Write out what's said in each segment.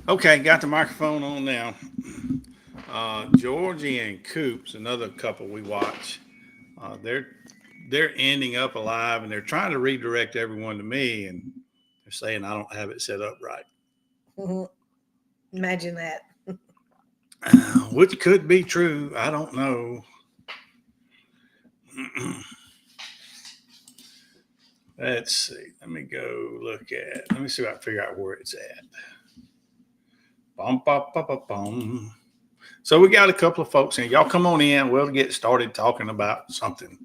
Okay, got the microphone on now. Georgie and Coops, another couple we watch. They're ending up alive, and they're trying to redirect everyone to me, and they're saying I don't have it set up right, Imagine that. which could be true. I don't know. Let's see. Let me go look at. Let me see if I can figure out where it's at. Bum, bum, bum, bum, bum. So we got a couple of folks in. Y'all come on in. We'll get started talking about something.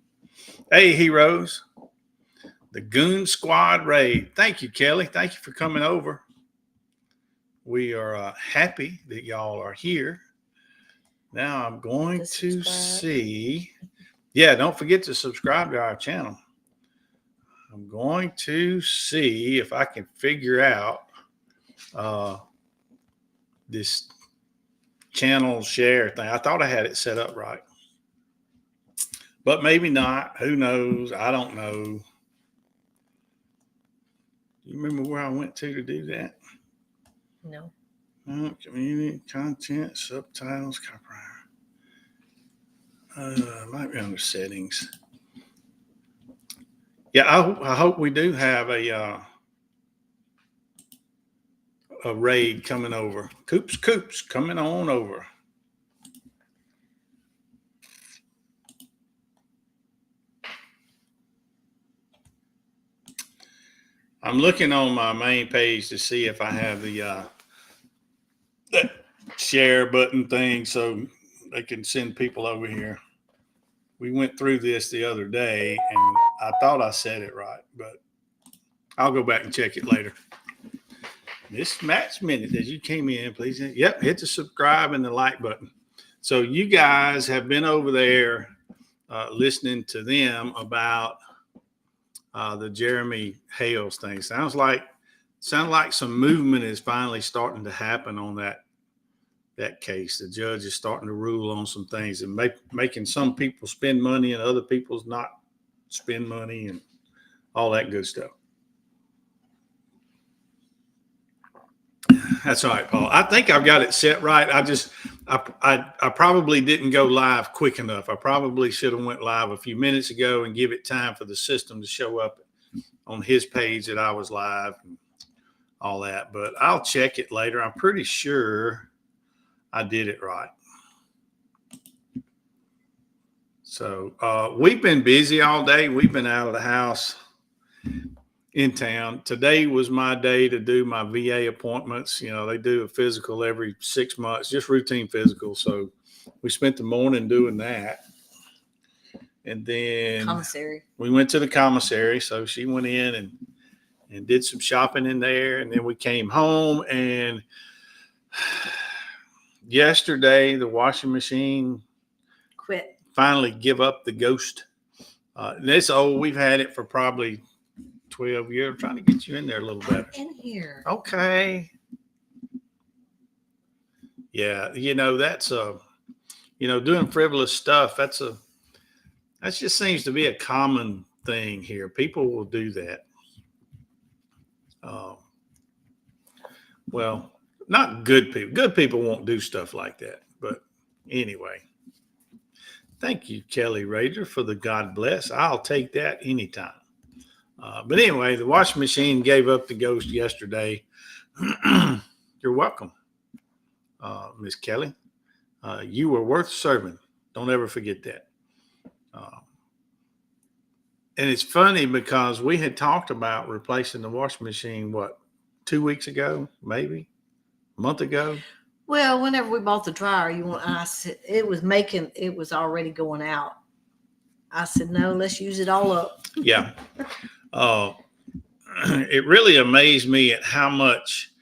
Hey, heroes. The Goon Squad raid. Thank you, Kelly. Thank you for coming over. We are happy that y'all are here. Now I'm going to see. Yeah, don't forget to subscribe to our channel. I'm going to see if I can figure out this channel share thing. I thought I had it set up right, but maybe not. Who knows? I don't know. You remember where I went to do that? No. Community content subtitles copyright. Might be under settings. Yeah, I hope we do have a raid coming over. Coops coming on over. I'm looking on my main page to see if I have the that share button thing so they can send people over here. We went through this the other day and I thought I said it right, but I'll go back and check it later. This match minute as you came in, please. Yep, hit the subscribe and the like button. So you guys have been over there listening to them about the Jeremy Hales thing. Sounds like some movement is finally starting to happen on that case. The judge is starting to rule on some things and making some people spend money and other people's not spend money and all that good stuff. That's all right, Paul. I think I've got it set right. I probably didn't go live quick enough. I probably should have went live a few minutes ago and give it time for the system to show up on his page that I was live and all that. But I'll check it later. I'm pretty sure I did it right. So we've been busy all day. We've been out of the house in town. Today was my day to do my VA appointments. You know, they do a physical every 6 months, just routine physical. So we spent the morning doing that. And then Commissary. We went to the commissary. So she went in and did some shopping in there. And then we came home and yesterday the washing machine Quit. Finally give up the ghost. This old, we've had it for probably 12 years. I'm trying to get you in there a little better. I'm in here. Okay. Yeah, that's doing frivolous stuff. That just seems to be a common thing here. People will do that. Well, not good people. Good people won't do stuff like that. But anyway, thank you, Kelly Rager, for the God bless. I'll take that anytime. But anyway, the washing machine gave up the ghost yesterday. You're welcome, Miss Kelly. You were worth serving. Don't ever forget that. And it's funny because we had talked about replacing the washing machine, 2 weeks ago, maybe a month ago. Well, whenever we bought the dryer, I said it was already going out. I said, no, let's use it all up. Yeah. It really amazed me at how much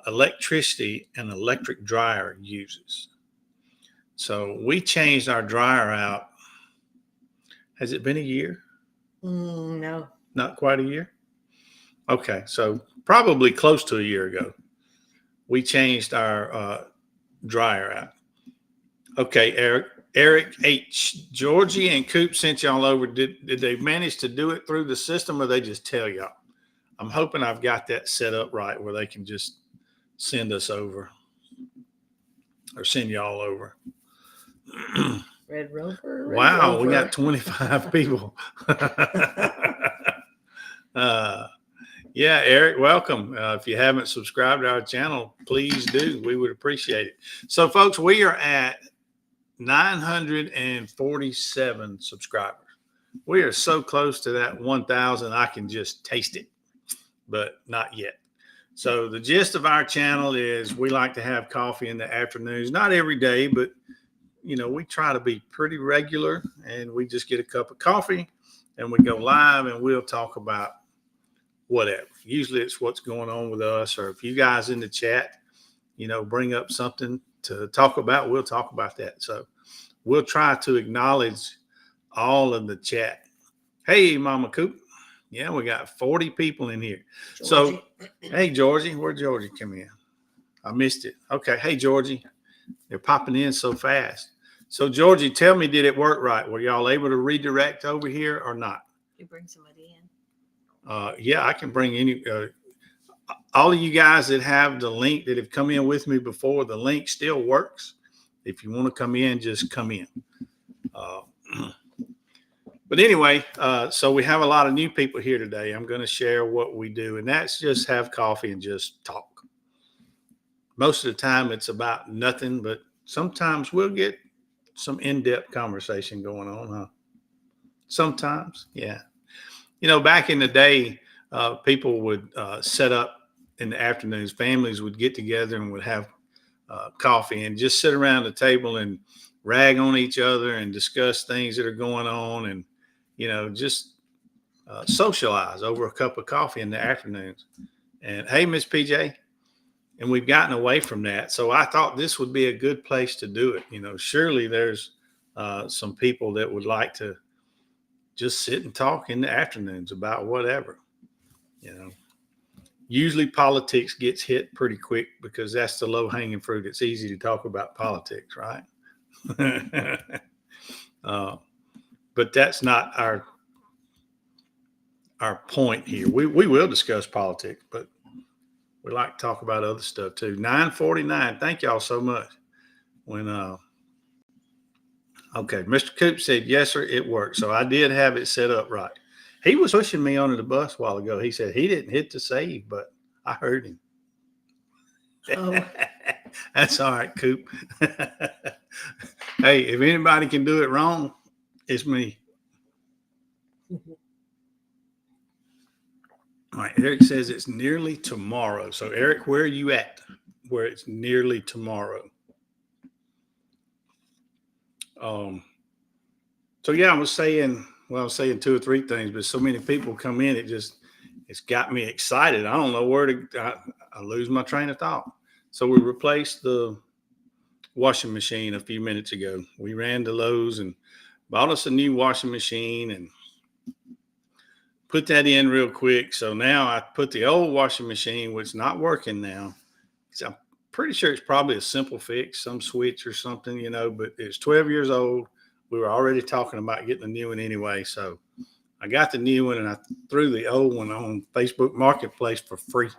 electricity an electric dryer uses. So we changed our dryer out. Has it been a year? No. Not quite a year? Okay. So probably close to a year ago, we changed our dryer out. Okay, Eric H. Georgie and Coop sent y'all over. Did they manage to do it through the system or they just tell y'all? I'm hoping I've got that set up right where they can just send us over or send y'all over. Red Rover. Red Wow, Rover. we got 25 people. Yeah, Eric, welcome. If you haven't subscribed to our channel, please do. We would appreciate it. So, folks, we are at 947 subscribers. We are so close to that 1,000. I can just taste it, but not yet. So the gist of our channel is we like to have coffee in the afternoons, not every day, but we try to be pretty regular, and we just get a cup of coffee and we go live and we'll talk about whatever. Usually it's what's going on with us, or if you guys in the chat, bring up something to talk about, we'll talk about that. So we'll try to acknowledge all of the chat. Hey, Mama Coop. Yeah, we got 40 people in here. Georgie. So, hey, Georgie, where'd Georgie come in? I missed it. Okay. Hey, Georgie, they're popping in so fast. So, Georgie, tell me, did it work right? Were y'all able to redirect over here or not? You bring somebody in. Yeah, I can bring any. All of you guys that have the link that have come in with me before, the link still works. If you want to come in, just come in. But anyway, so we have a lot of new people here today. I'm going to share what we do, and that's just have coffee and just talk. Most of the time it's about nothing, but sometimes we'll get some in-depth conversation going on, huh? Sometimes, yeah. Back in the day, people would set up in the afternoons. Families would get together and would have coffee and just sit around the table and rag on each other and discuss things that are going on, and just socialize over a cup of coffee in the afternoons. And hey, Miss PJ, and we've gotten away from that. So I thought this would be a good place to do it. Surely there's some people that would like to just sit and talk in the afternoons about whatever. Usually politics gets hit pretty quick because that's the low hanging fruit. It's easy to talk about politics, right? But that's not our point here. We will discuss politics, but we like to talk about other stuff too. 9:49. Thank y'all so much. Okay, Mr. Coop said, yes, sir, it worked. So I did have it set up right. He was pushing me under the bus a while ago. He said he didn't hit the save, but I heard him. Oh. That's all right, Coop. Hey, if anybody can do it wrong, it's me. All right, Eric says it's nearly tomorrow. So, Eric, where are you at where it's nearly tomorrow? So, yeah, I was saying 2 or 3 things, but so many people come in, it's got me excited. I don't know where I lose my train of thought. So we replaced the washing machine a few minutes ago. We ran to Lowe's and bought us a new washing machine and put that in real quick. So now I put the old washing machine, which is not working now. So I'm pretty sure it's probably a simple fix, some switch or something, but it's 12 years old. We were already talking about getting a new one anyway. So I got the new one and I threw the old one on Facebook Marketplace for free.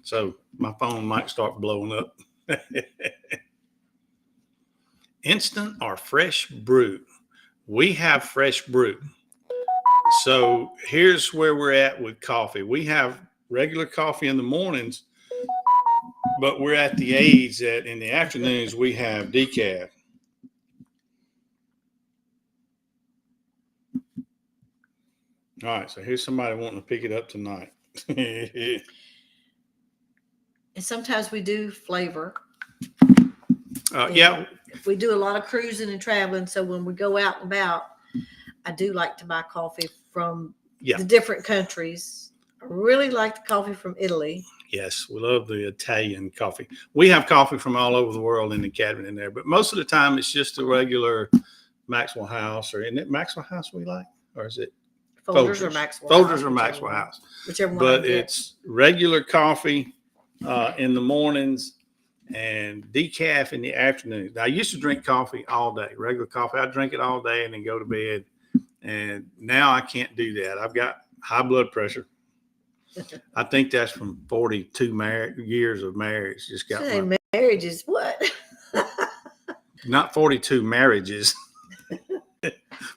So my phone might start blowing up. Instant or fresh brew? We have fresh brew. So here's where we're at with coffee. We have regular coffee in the mornings, but we're at the age that in the afternoons we have decaf. All right, so here's somebody wanting to pick it up tonight. And sometimes we do flavor. Yeah. We do a lot of cruising and traveling. So when we go out and about, I do like to buy coffee from the different countries. I really like the coffee from Italy. Yes, we love the Italian coffee. We have coffee from all over the world in the cabinet in there, but most of the time it's just a regular Maxwell House, or isn't it Maxwell House we like? Or is it Folgers or Maxwell House? Folgers or Maxwell House. Whichever one. But it's regular coffee in the mornings and decaf in the afternoon. Now, I used to drink coffee all day, regular coffee. I drink it all day and then go to bed. And now I can't do that. I've got high blood pressure. I think that's from 42 years of marriage. Just got marriage is what? Not 42 marriages.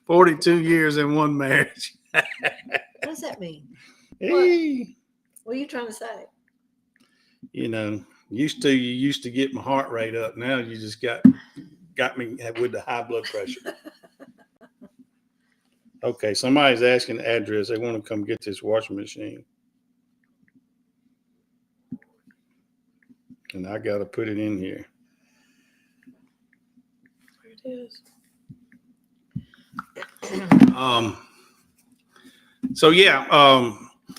42 years in one marriage. What does that mean? Hey. What are you trying to say? You know, you used to get my heart rate up. Now you just got me with the high blood pressure. Okay, somebody's asking the address. They want to come get this washing machine. And I got to put it in here. There it is.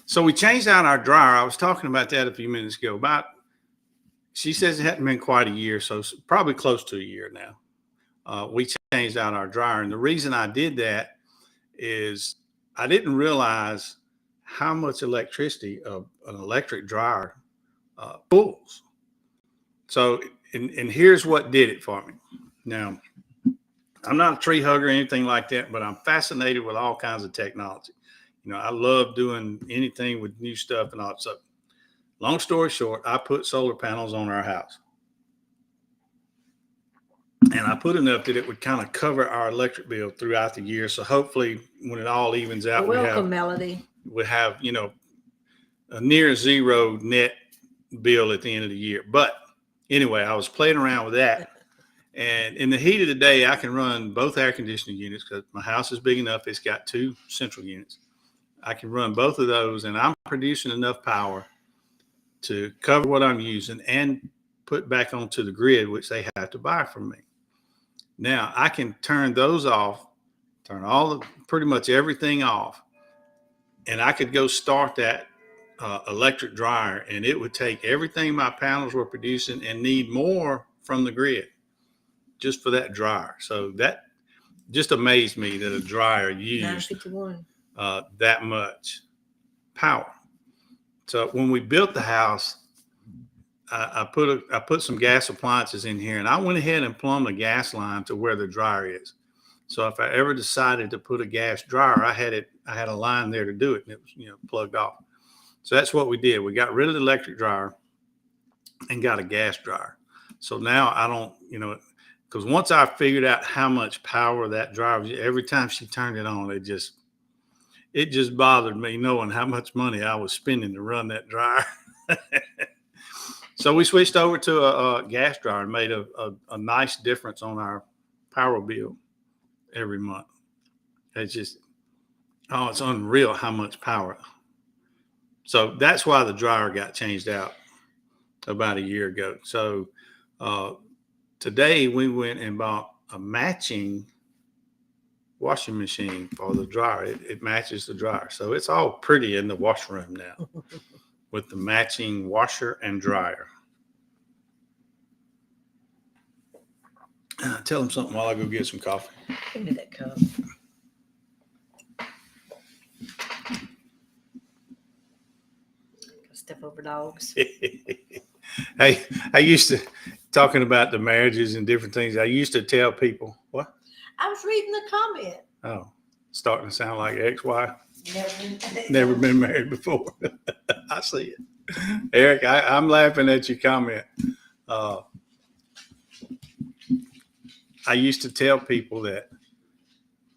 So we changed out our dryer. I was talking about that a few minutes ago. She says it hadn't been quite a year, so probably close to a year now. We changed out our dryer. And the reason I did that is I didn't realize how much electricity an electric dryer pulls. So, and here's what did it for me. Now, I'm not a tree hugger or anything like that, but I'm fascinated with all kinds of technology. You know, I love doing anything with new stuff and all. So, long story short, I put solar panels on our house. And I put enough that it would kind of cover our electric bill throughout the year. So hopefully when it all evens out, Melody. We have, you know, a near zero net bill at the end of the year. But anyway, I was playing around with that. And in the heat of the day, I can run both air conditioning units because my house is big enough. It's got 2 central units. I can run both of those, and I'm producing enough power to cover what I'm using and put back onto the grid, which they have to buy from me. Now I can turn those off, turn pretty much everything off, and I could go start that electric dryer, and it would take everything my panels were producing and need more from the grid just for that dryer. So that just amazed me that a dryer used that much power. So when we built the house, I put some gas appliances in here, and I went ahead and plumbed the gas line to where the dryer is. So if I ever decided to put a gas dryer, I had a line there to do it, and it was, you know, plugged off. So that's what we did. We got rid of the electric dryer and got a gas dryer. So now I don't, you know, because once I figured out how much power that dryer was, every time she turned it on, it just bothered me knowing how much money I was spending to run that dryer. So we switched over to a gas dryer and made a nice difference on our power bill every month. It's unreal how much power. So that's why the dryer got changed out about a year ago. So today we went and bought a matching washing machine for the dryer. It matches the dryer. So it's all pretty in the washroom now with the matching washer and dryer. Tell them something while I go get some coffee. Give me that cup. Step over dogs. Hey, I used to, talking about the marriages and different things, I used to tell people, what? I was reading the comment. Oh, starting to sound like ex-wife. Never been married before. I see it. Eric, I'm laughing at your comment. I used to tell people that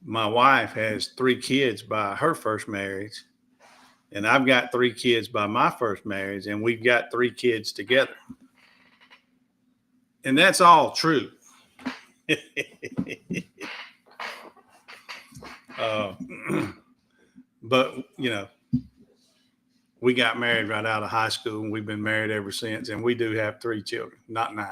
my wife has 3 kids by her first marriage, and I've got 3 kids by my first marriage, and we've got 3 kids together. And that's all true. But, you know, we got married right out of high school, and we've been married ever since, and we do have 3 children, not 9.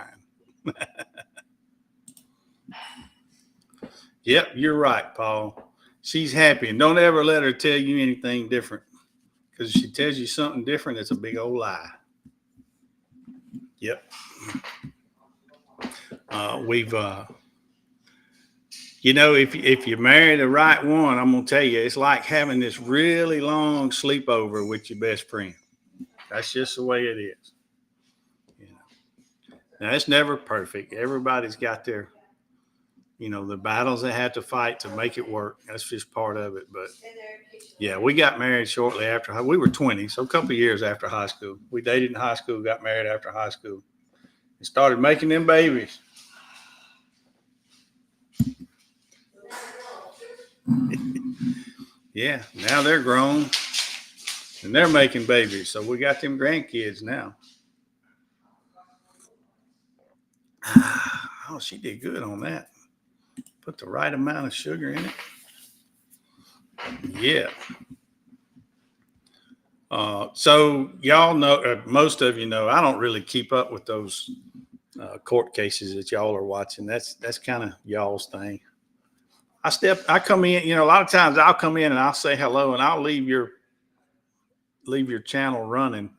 Yep, you're right, Paul. She's happy, and don't ever let her tell you anything different, because if she tells you something different, it's a big old lie. Yep. You know, if you marry the right one, I'm going to tell you, it's like having this really long sleepover with your best friend. That's just the way it is. You know, now it's never perfect. Everybody's got their the battles they had to fight to make it work. That's just part of it. But yeah, we got married shortly after. We were 20, so a couple of years after high school. We dated in high school, got married after high school, and started making them babies. Yeah, now they're grown and they're making babies. So we got them grandkids now. Oh, she did good on that. Put the right amount of sugar in it. Yeah. So y'all know, most of you know, I don't really keep up with those court cases that y'all are watching. That's kind of y'all's thing. I come in, a lot of times I'll come in and I'll say hello and I'll leave your channel running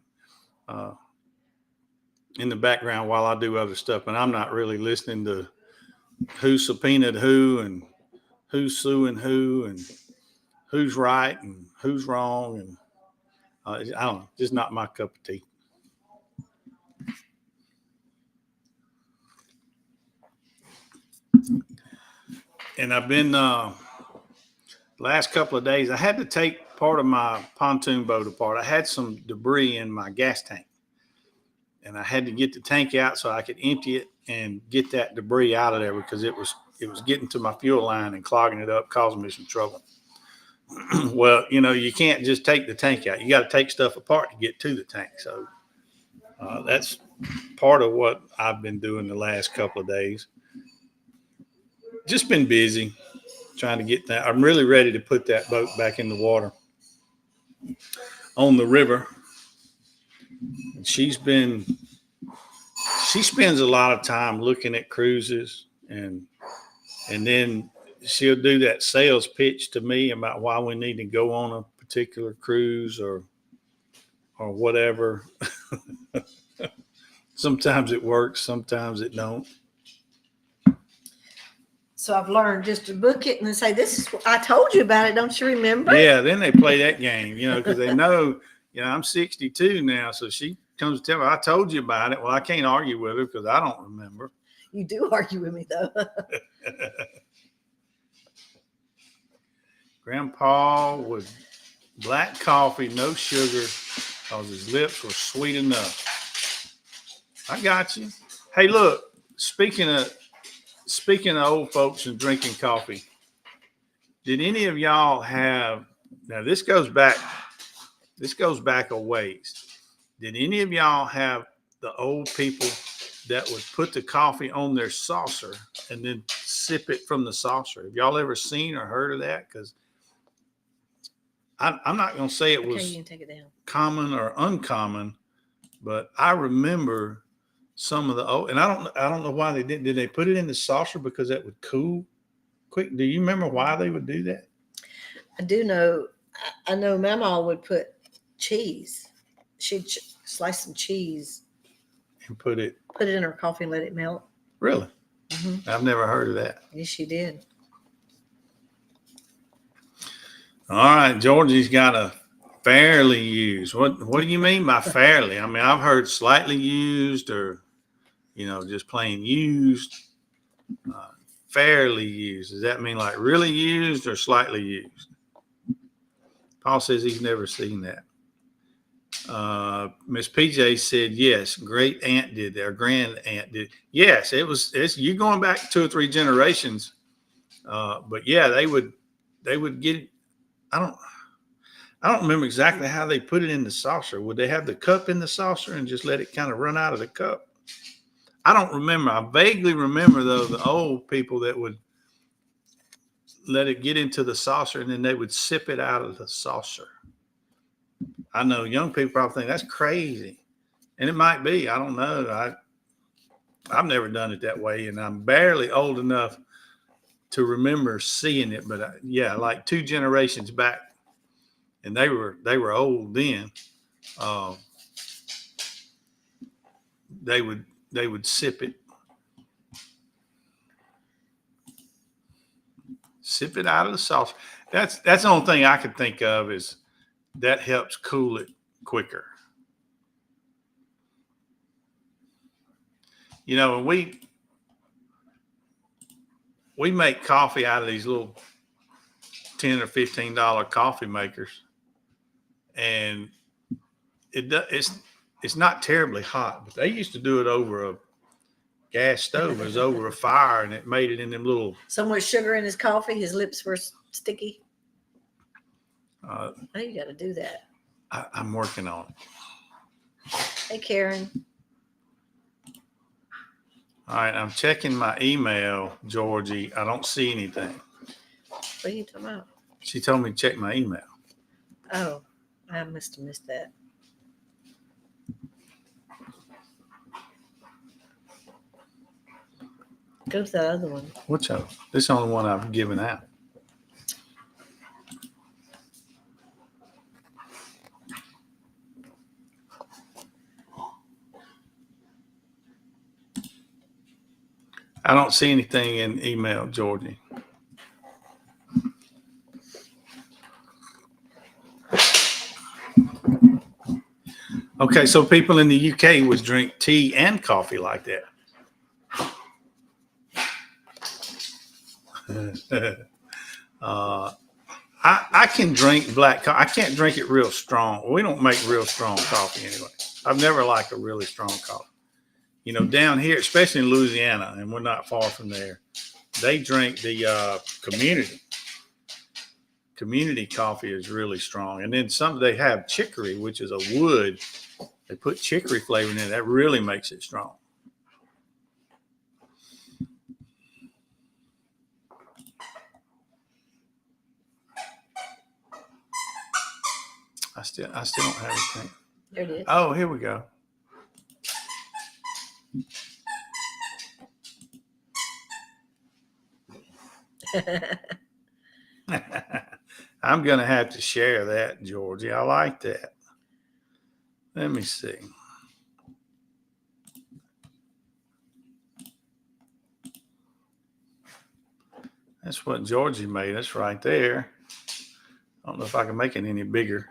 in the background while I do other stuff. And I'm not really listening to who subpoenaed who and who's suing who and who's right and who's wrong. And I don't know, just not my cup of tea. And I've been, last couple of days, I had to take part of my pontoon boat apart. I had some debris in my gas tank and I had to get the tank out so I could empty it and get that debris out of there because it was getting to my fuel line and clogging it up, causing me some trouble. Well, you can't just take the tank out. You got to take stuff apart to get to the tank. So that's part of what I've been doing the last couple of days. Just been busy trying to get that. I'm really ready to put that boat back in the water on the river. And she spends a lot of time looking at cruises and then she'll do that sales pitch to me about why we need to go on a particular cruise or whatever. Sometimes it works, sometimes it don't. So I've learned just to book it and then say, "This is I told you about it. Don't you remember?" Yeah, then they play that game, because they know, I'm 62 now, so she comes to tell me, "I told you about it." Well, I can't argue with her because I don't remember. You do argue with me though. Grandpa with black coffee, no sugar, because his lips were sweet enough. I got you. Hey, look, speaking of old folks and drinking coffee, did any of y'all have, now this goes back a ways. Did any of y'all have the old people that would put the coffee on their saucer and then sip it from the saucer? Have y'all ever seen or heard of that? Because I'm not going to say it was common or uncommon, but I remember some of the old, and I don't know why they didn't. Did they put it in the saucer because that would cool quick? Do you remember why they would do that? I do know. I know Mama would put cheese. She'd slice some cheese and put it in her coffee and let it melt. Really? Mm-hmm. I've never heard of that. Yes, she did. All right, Georgie's got a fairly used. What do you mean by fairly? I mean, I've heard slightly used or, just plain used. Fairly used. Does that mean like really used or slightly used? Paul says he's never seen that. Miss PJ said, yes, great aunt did that, or grand aunt did. Yes, it's you going back 2 or 3 generations. But yeah, they would get, I don't remember exactly how they put it in the saucer. Would they have the cup in the saucer and just let it kind of run out of the cup? I don't remember. I vaguely remember though, the old people that would let it get into the saucer and then they would sip it out of the saucer. I know young people probably think that's crazy, and it might be. I don't know. I've never done it that way, and I'm barely old enough to remember seeing it. But yeah, like 2 generations back, and they were old then. They would sip it out of the sauce. That's the only thing I could think of is that helps cool it quicker. And we make coffee out of these little $10 or $15 coffee makers, and it's not terribly hot. But they used to do it over a gas stove. It was over a fire, and it made it in them little. So much sugar in his coffee, his lips were sticky. I think you got to do that. I'm working on it. Hey, Karen. All right, I'm checking my email, Georgie. I don't see anything. What are you talking about? She told me to check my email. Oh, I must have missed that. Go to the other one. Which other? This is the only one I've given out. I don't see anything in email, Georgie. Okay, so people in the UK would drink tea and coffee like that. I can drink black coffee. I can't drink it real strong. We don't make real strong coffee anyway. I've never liked a really strong coffee. You know, down here, especially in Louisiana, and we're not far from there, they drink the community. Community coffee is really strong. And then they have chicory, which is a wood. They put chicory flavor in it. That really makes it strong. I still don't have anything. There it is. Oh, here we go. I'm going to have to share that, Georgie. I like that. Let me see. That's what Georgie made us right there. I don't know if I can make it any bigger.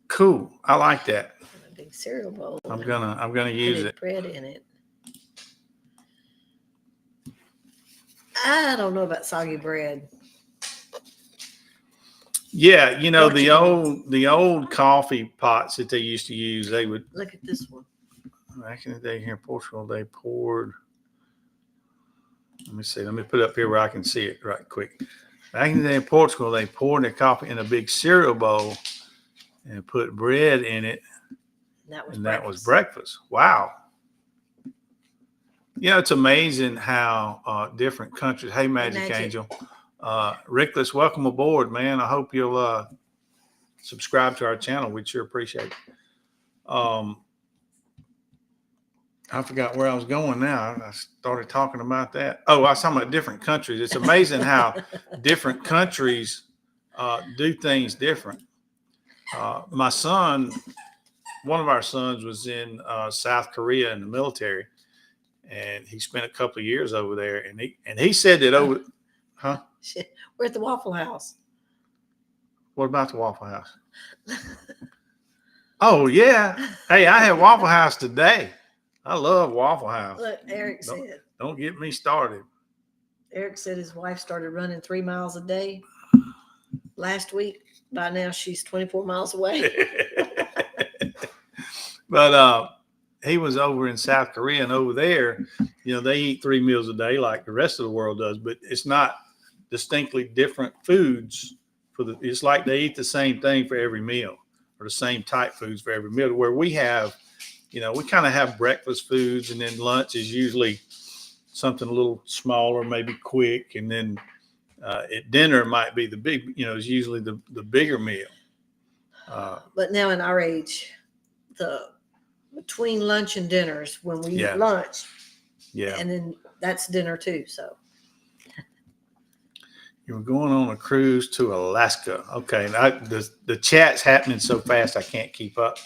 Cool. I like that. A big cereal bowl. I'm gonna use it. Bread in it. I don't know about soggy bread. Yeah, you know, the old coffee pots that they used to use, they would look at this one. Back in the day here in Portugal, they poured. Let me see. Let me put it up here where I can see it right quick. Back in the day in Portugal, they poured their coffee in a big cereal bowl and put bread in it. That was breakfast. Wow. You know, it's amazing how different countries. Hey, Magic Angel. Rickless, welcome aboard, man. I hope you'll subscribe to our channel. We'd sure appreciate it. I forgot where I was going now. I started talking about that. Oh, I was talking about different countries. It's amazing how different countries do things different. My son, one of our sons was in South Korea in the military, and he spent a couple of years over there. And he said that huh? We're at the Waffle House. What about the Waffle House? Oh, yeah. Hey, I had Waffle House today. I love Waffle House. Look, Eric said. Don't get me started. Eric said his wife started running 3 miles a day last week. By now, she's 24 miles away. But he was over in South Korea, and over there, you know, they eat 3 meals a day like the rest of the world does, but it's not distinctly different foods. It's like they eat the same thing for every meal, or the same type foods for every meal, where we have, you know, we kind of have breakfast foods, and then lunch is usually something a little smaller, maybe quick. And then at dinner might be the big, you know, is usually the bigger meal. But now in our age, between lunch and dinners, when we eat lunch, and then that's dinner too. So you were going on a cruise to Alaska. Okay. The chat's happening so fast, I can't keep up.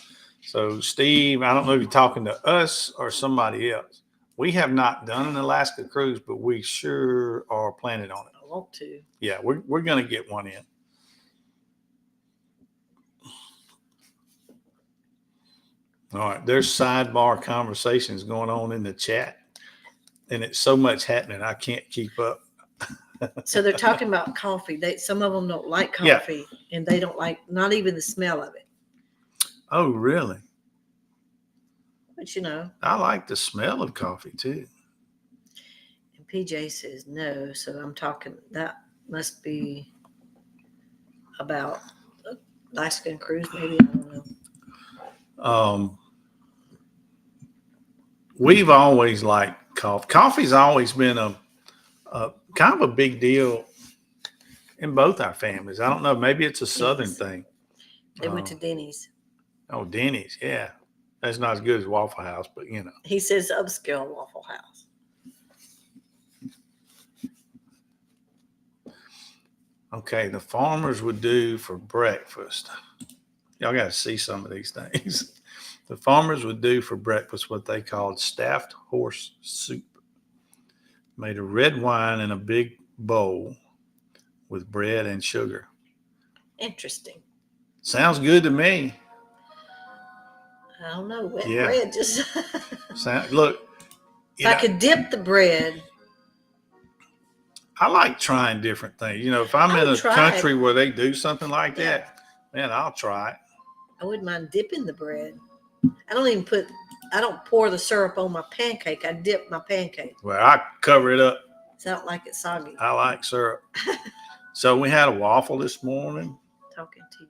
So, Steve, I don't know if you're talking to us or somebody else. We have not done an Alaska cruise, but we sure are planning on it. I want to. Yeah, we're going to get one in. All right, there's sidebar conversations going on in the chat. and it's so much happening, I can't keep up. So they're talking about coffee. Some of them don't like coffee, and they don't like not even the smell of it. Oh, really? But you know, I like the smell of coffee too. And PJ says no, so I'm talking. That must be about Alaskan cruise, maybe. I don't know. We've always liked coffee. Coffee's always been a kind of a big deal in both our families. I don't know. Maybe it's a Southern thing. They went to Denny's. Oh, Denny's. Yeah. That's not as good as Waffle House, but you know. He says upscale Waffle House. Okay. The farmers would do for breakfast. Y'all got to see some of these things. The farmers would do for breakfast what they called stuffed horse soup. Made of red wine in a big bowl with bread and sugar. Interesting. Sounds good to me. I don't know. Wet bread just. Look. If I could dip the bread. I like trying different things. You know, if I'm in a country where they do something like that, man, I'll try it. I wouldn't mind dipping the bread. I don't pour the syrup on my pancake. I dip my pancake. Well, I cover it up. So I don't like it soggy. I like syrup. So we had a waffle this morning. Talking to you.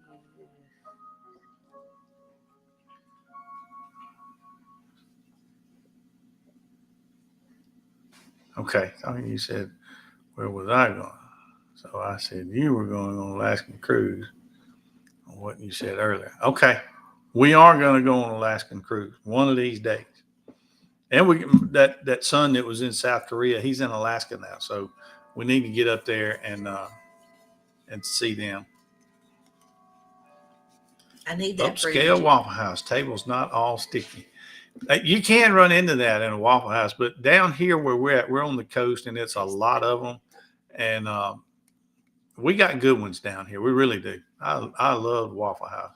Okay. So you said, where was I going? So I said, you were going on Alaskan cruise. What you said earlier. Okay. We are going to go on Alaskan cruise one of these days. And that son that was in South Korea, he's in Alaska now. So we need to get up there and see them. I need that. Upscale Waffle House. Table's not all sticky. You can run into that in a Waffle House, but down here where we're at, we're on the coast, and it's a lot of them. And we got good ones down here. We really do. I love Waffle House.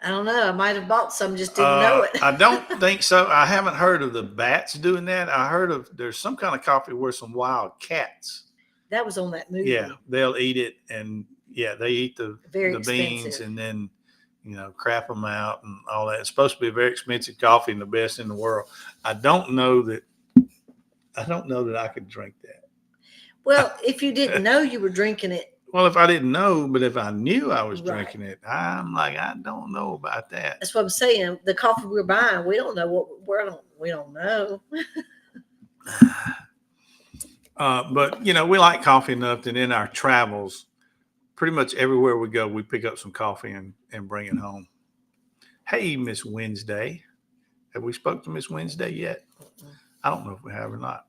I don't know. I might have bought some, just didn't know it. I don't think so. I haven't heard of the bats doing that. I heard of there's some kind of coffee where some wild cats. That was on that movie. Yeah, they'll eat it, and they eat the beans expensive. and then crap them out and all that. It's supposed to be a very expensive coffee and the best in the world. I don't know that I could drink that. Well, if you didn't know you were drinking it. Well, if I didn't know, but if I knew I was drinking it, I'm like, I don't know about that. That's what I'm saying. The coffee we're buying, we don't know we don't know. But we like coffee enough that in our travels, pretty much everywhere we go, we pick up some coffee and bring it home. Hey, Miss Wednesday. Have we spoke to Miss Wednesday yet? I don't know if we have or not.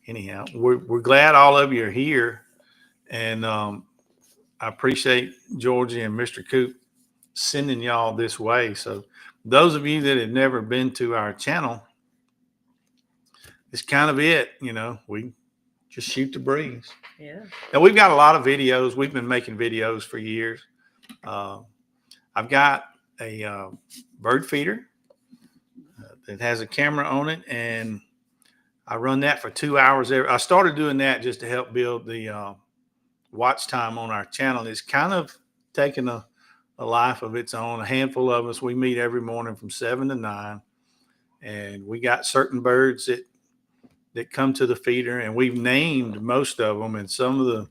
Anyhow, we're glad all of you are here. And I appreciate Georgie and Mr. Coop sending y'all this way. So those of you that have never been to our channel, it's kind of it. We just shoot the breeze. Yeah. And we've got a lot of videos. We've been making videos for years. I've got a bird feeder that has a camera on it, and I run that for 2 hours. I started doing that just to help build the watch time on our channel. It's kind of taken a life of its own. A handful of us, we meet every morning from 7 to 9, and we got certain birds that come to the feeder, and we've named most of them. And some of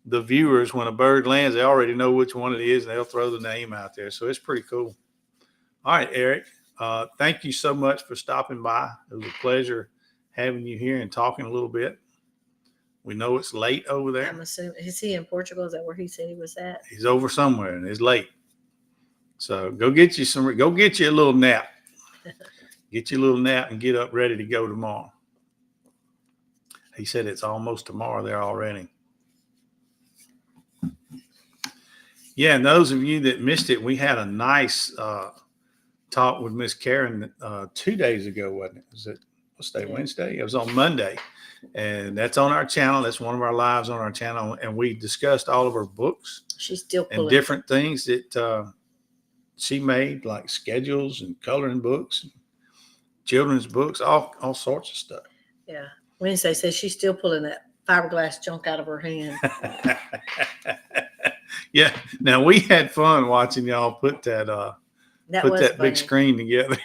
the viewers, when a bird lands, they already know which one it is, and they'll throw the name out there. So it's pretty cool. All right, Eric, thank you so much for stopping by. It was a pleasure having you here and talking a little bit. We know it's late over there. I'm assuming, is he in Portugal? Is that where he said he was at? He's over somewhere, and it's late. So go get you a little nap. Get you a little nap and get up ready to go tomorrow. He said it's almost tomorrow there already. Yeah, and those of you that missed it, we had a nice talk with Miss Karen 2 days ago, wasn't it? Was it Wednesday? It was on Monday. And that's on our channel. That's one of our lives on our channel. And we discussed all of her books. She's still pulling. And different things that she made like schedules and coloring books, children's books, all sorts of stuff. Yeah. Wednesday says she's still pulling that fiberglass junk out of her hand. Yeah. Now we had fun watching y'all put that big screen together.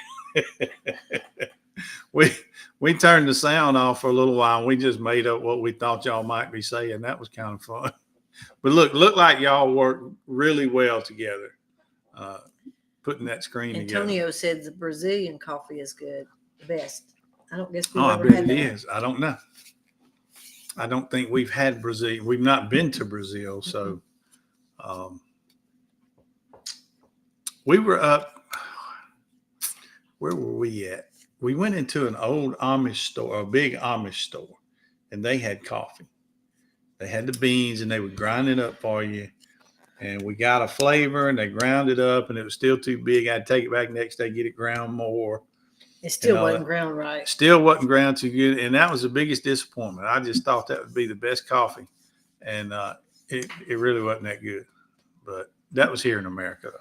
we turned the sound off for a little while and we just made up what we thought y'all might be saying. That was kind of fun. But look like y'all worked really well together, putting that screen together. Antonio said the Brazilian coffee is good, the best. I don't guess we've I ever bet had it that. is. I don't know. I don't think we've had Brazil. We've not been to Brazil, so we were up. Where were we at? We went into an old Amish store, a big Amish store, and they had coffee. They had the beans, and they would grind it up for you. And we got a flavor, and they ground it up, and it was still too big. I'd take it back next day, get it ground more. It still wasn't ground right. Still wasn't ground too good, and that was the biggest disappointment. I just thought that would be the best coffee, and it really wasn't that good. But that was here in America, though.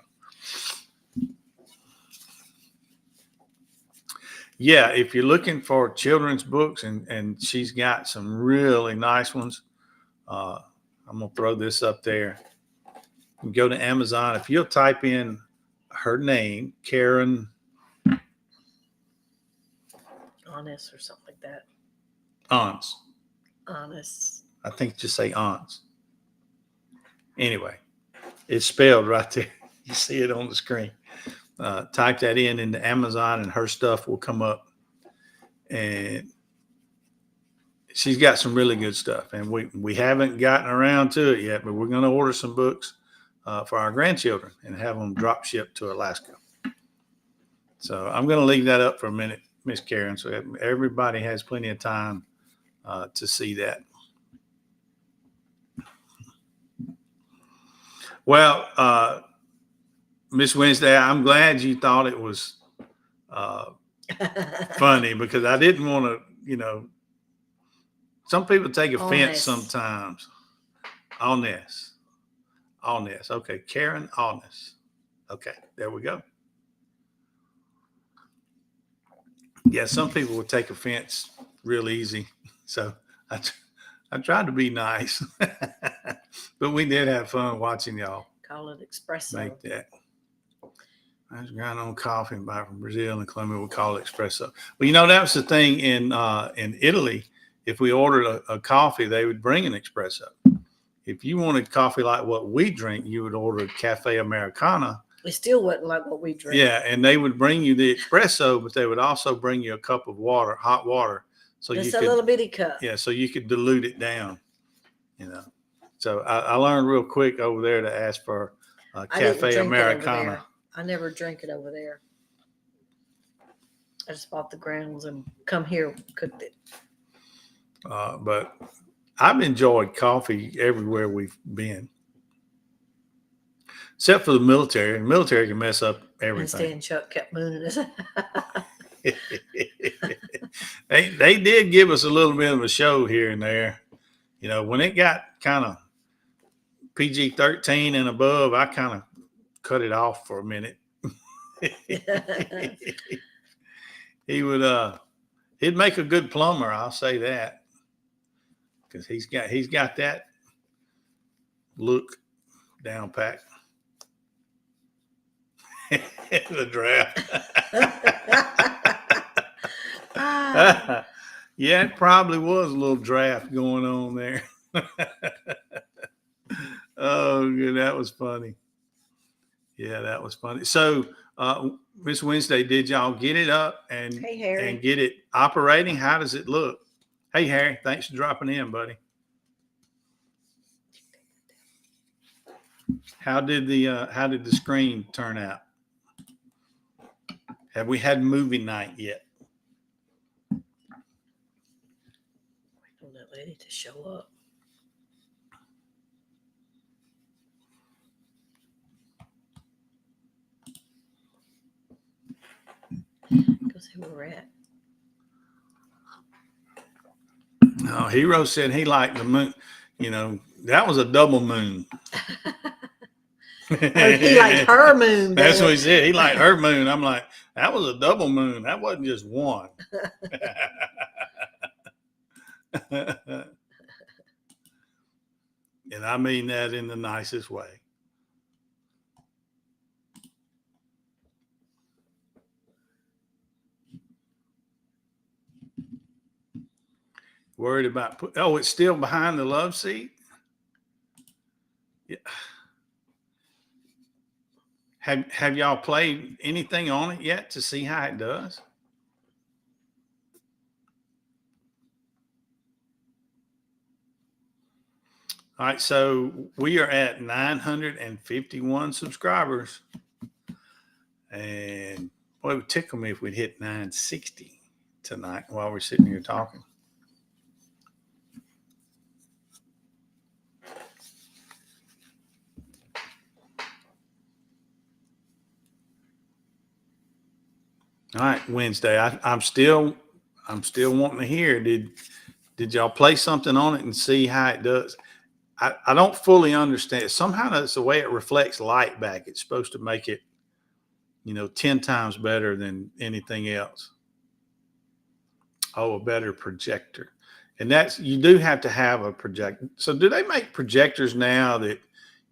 Yeah, if you're looking for children's books, and she's got some really nice ones, I'm gonna throw this up there. You can go to Amazon. If you'll type in her name, Karen Honest or something like that. Honest. I think just say Aunts. Anyway, it's spelled right there. You see it on the screen. Type that in into Amazon and her stuff will come up. And she's got some really good stuff. And we haven't gotten around to it yet, but we're going to order some books for our grandchildren and have them drop shipped to Alaska. So I'm going to leave that up for a minute, Miss Karen, so everybody has plenty of time to see that. Well, Miss Wednesday, I'm glad you thought it was funny, because I didn't want to, some people take offense sometimes. Honest. Okay, Karen Honest. Okay, there we go. Yeah, some people would take offense real easy. So I tried to be nice. But we did have fun watching y'all. Call it espresso. Make that. I was grinding on coffee and buy from Brazil and Colombia. We call it espresso. Well, that was the thing in Italy. If we ordered a coffee, they would bring an espresso. If you wanted coffee like what we drink, you would order a cafe Americana. It still wasn't like what we drink. Yeah, and they would bring you the espresso, but they would also bring you a cup of water, hot water. So just a little bitty cup. Yeah, so you could dilute it down, So I learned real quick over there to ask for a cafe Americana. I never drink it over there. I just bought the grounds and come here, cooked it. But I've enjoyed coffee everywhere we've been, except for the military. The military can mess up everything. And Chuck kept mooning us. They did give us a little bit of a show here and there. When it got kind of PG-13 and above, I kind of cut it off for a minute. He'd make a good plumber, I'll say that, because he's got that look down pat. The draft. Yeah, it probably was a little draft going on there. Oh, good. That was funny. Yeah, that was funny. So, Miss Wednesday, did y'all get it up and get it operating? How does it look? Hey, Harry, thanks for dropping in, buddy. How did the screen turn out? Have we had movie night yet? Wait on that lady to show up. Go see where we're at. No, Hero said he liked the moon. That was a double moon. Oh, he liked her moon. That's what he said. He liked her moon. I'm like, that was a double moon. That wasn't just one. And I mean that in the nicest way. Worried about it's still behind the love seat. Yeah. Have y'all played anything on it yet to see how it does? All right, so we are at 951 subscribers, and boy, it would tickle me if we'd hit 960 tonight while we're sitting here talking. All right, Wednesday. I'm still wanting to hear. Did y'all play something on it and see how it does? I don't fully understand. Somehow that's the way it reflects light back. It's supposed to make it, 10 times better than anything else. Oh, a better projector. And you do have to have a projector. So do they make projectors now that,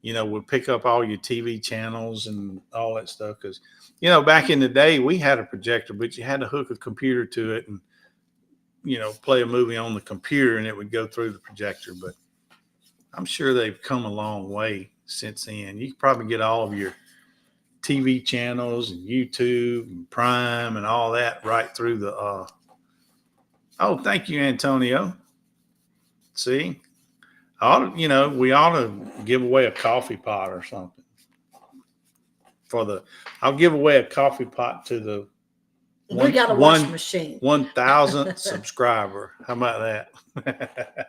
would pick up all your TV channels and all that stuff? Because, back in the day, we had a projector, but you had to hook a computer to it and, play a movie on the computer and it would go through the projector. But I'm sure they've come a long way since then. You can probably get all of your TV channels and YouTube and Prime and all that right through the. Oh, thank you, Antonio. See, we ought to give away a coffee pot or something. I'll give away a coffee pot to the. We got a washing machine. 1,000th subscriber. How about that?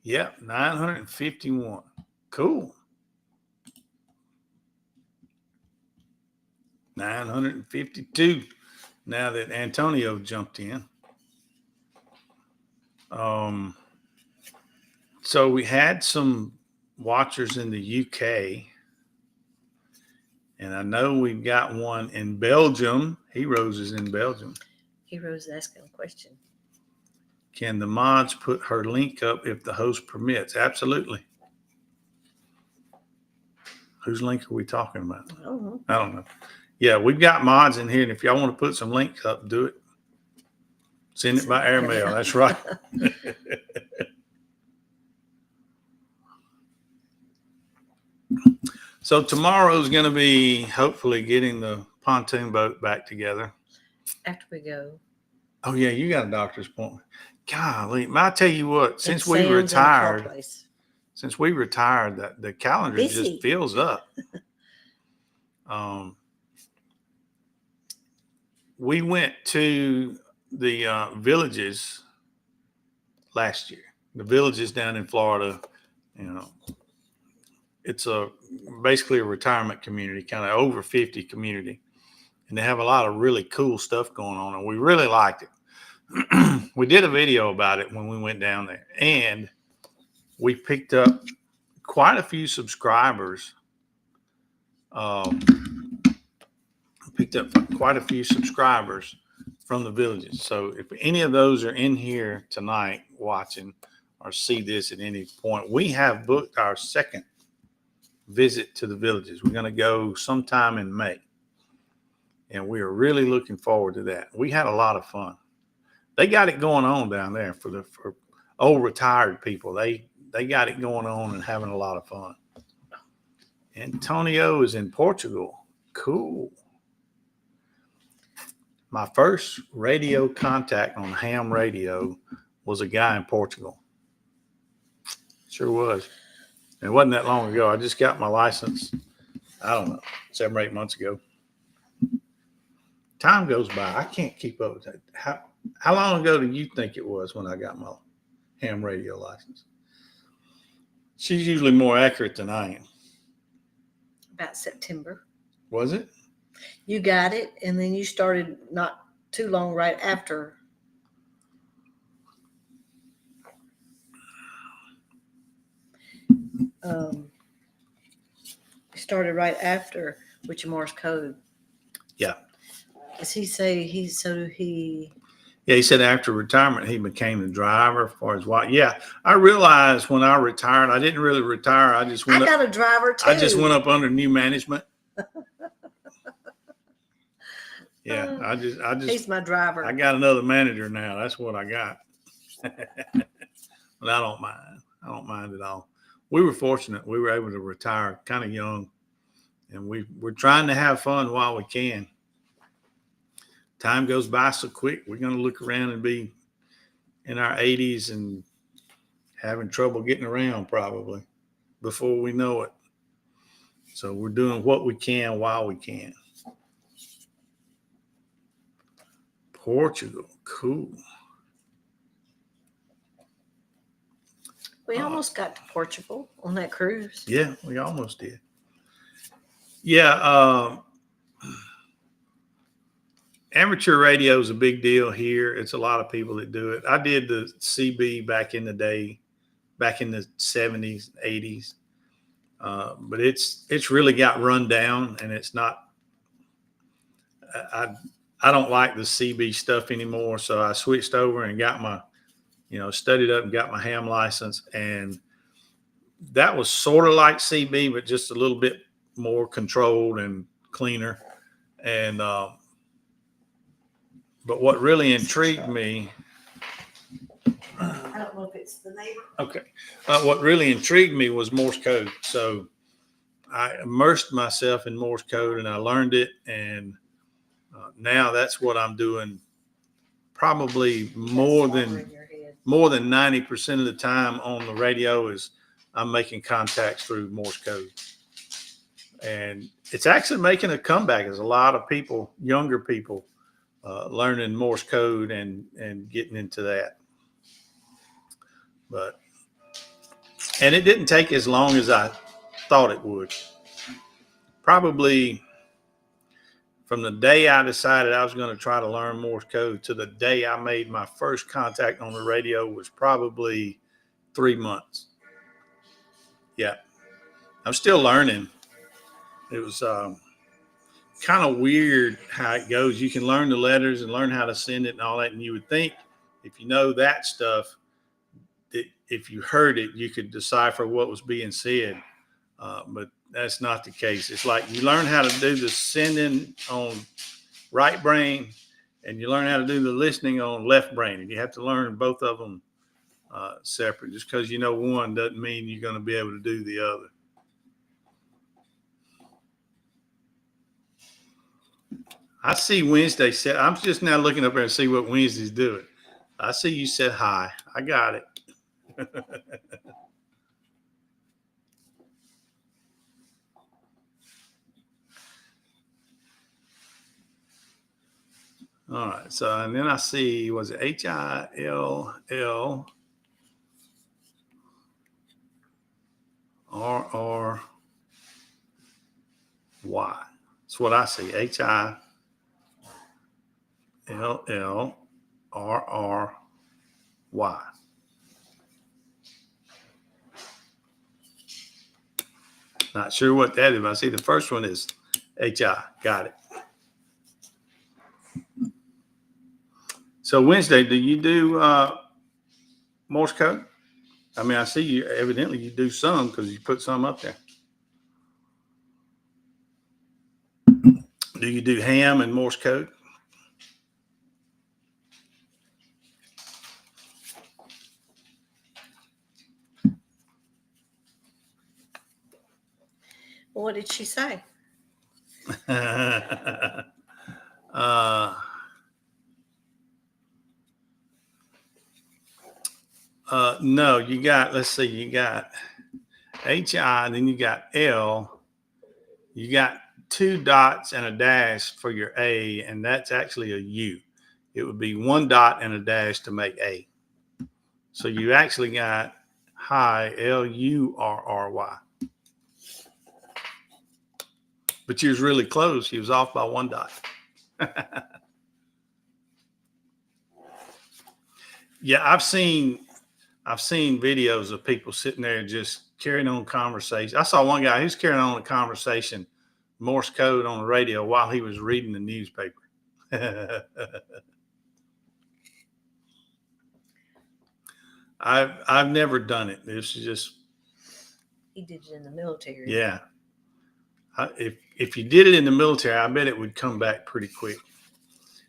Yep, 951. Cool. 952 now that Antonio jumped in. So we had some watchers in the UK, and I know we've got one in Belgium. Heroes is in Belgium. Heroes asking a question. Can the mods put her link up if the host permits? Absolutely. Whose link are we talking about? I don't know. Yeah, we've got mods in here, and if y'all want to put some links up, do it. Send it by airmail. That's right. So tomorrow's going to be hopefully getting the pontoon boat back together. After we go. Oh, yeah, you got a doctor's appointment. Golly, I tell you what, since we retired, the calendar just fills up. We went to the villages last year. The villages down in Florida, it's basically a retirement community, kind of over 50 community. And they have a lot of really cool stuff going on, and we really liked it. We did a video about it when we went down there, and we picked up quite a few subscribers. From the villages. So if any of those are in here tonight watching or see this at any point, we have booked our second visit to the villages. We're going to go sometime in May, and we are really looking forward to that. We had a lot of fun. They got it going on down there for old retired people. They got it going on and having a lot of fun. Antonio is in Portugal. Cool. My first radio contact on ham radio was a guy in Portugal. Sure was. It wasn't that long ago. I just got my license, I don't know, 7 or 8 months ago. Time goes by. I can't keep up with that. How long ago do you think it was when I got my ham radio license? She's usually more accurate than I am. About September. Was it? You got it, and then you started not too long right after. started right after with your Morse code. Yeah. Does he say he? Yeah, he said after retirement he became the driver for his wife. Yeah, I realized when I retired, I didn't really retire. I got a driver too. I just went up under new management. Yeah, I just. He's my driver. I got another manager now. That's what I got. But I don't mind. I don't mind at all. We were fortunate. We were able to retire kind of young, and we're trying to have fun while we can. Time goes by so quick. We're going to look around and be in our 80s and having trouble getting around probably before we know it. So we're doing what we can while we can. Portugal, cool. We almost got to Portugal on that cruise. Yeah, we almost did. Yeah, amateur radio is a big deal here. It's a lot of people that do it. I did the CB back in the day, back in the 70s, 80s. But it's really got run down, and it's not. I don't like the CB stuff anymore, so I switched over and got my, studied up and got my ham license, and that was sort of like CB, but just a little bit more controlled and cleaner. And but what really intrigued me. I don't know if it's the neighbor. Okay. What really intrigued me was Morse code. So I immersed myself in Morse code and I learned it. And now that's what I'm doing probably more than 90% of the time on the radio is I'm making contacts through Morse code. And it's actually making a comeback. There's a lot of people, younger people, learning Morse code and getting into that. And it didn't take as long as I thought it would. Probably from the day I decided I was going to try to learn Morse code to the day I made my first contact on the radio was probably 3 months. Yeah. I'm still learning. It was kind of weird how it goes. You can learn the letters and learn how to send it and all that. And you would think if you know that stuff, if you heard it, you could decipher what was being said. But that's not the case. It's like you learn how to do the sending on right brain and you learn how to do the listening on left brain. And you have to learn both of them separate. Just because you know one doesn't mean you're going to be able to do the other. I see Wednesday said, I'm just now looking up there and see what Wednesday's doing. I see you said hi. I got it. All right. So, and then I see, was it HILL RRY? That's what I see. HILLRRY. Not sure what that is. But I see the first one is HI. Got it. So Wednesday, do you do Morse code? I mean, I see you evidently you do some because you put some up there. Do you do ham and Morse code? What did she say? No, you got, let's see, you got HI, then you got L. You got 2 dots and a dash for your A, and that's actually a U. It would be 1 dot and a dash to make A. So you actually got hi, LURRY. But you was really close. You was off by 1 dot. Yeah, I've seen I've seen videos of people sitting there just carrying on conversation. I saw one guy who's carrying on a conversation, Morse code on the radio while he was reading the newspaper. I've never done it. This is just. He did it in the military. Yeah. If you did it in the military, I bet it would come back pretty quick.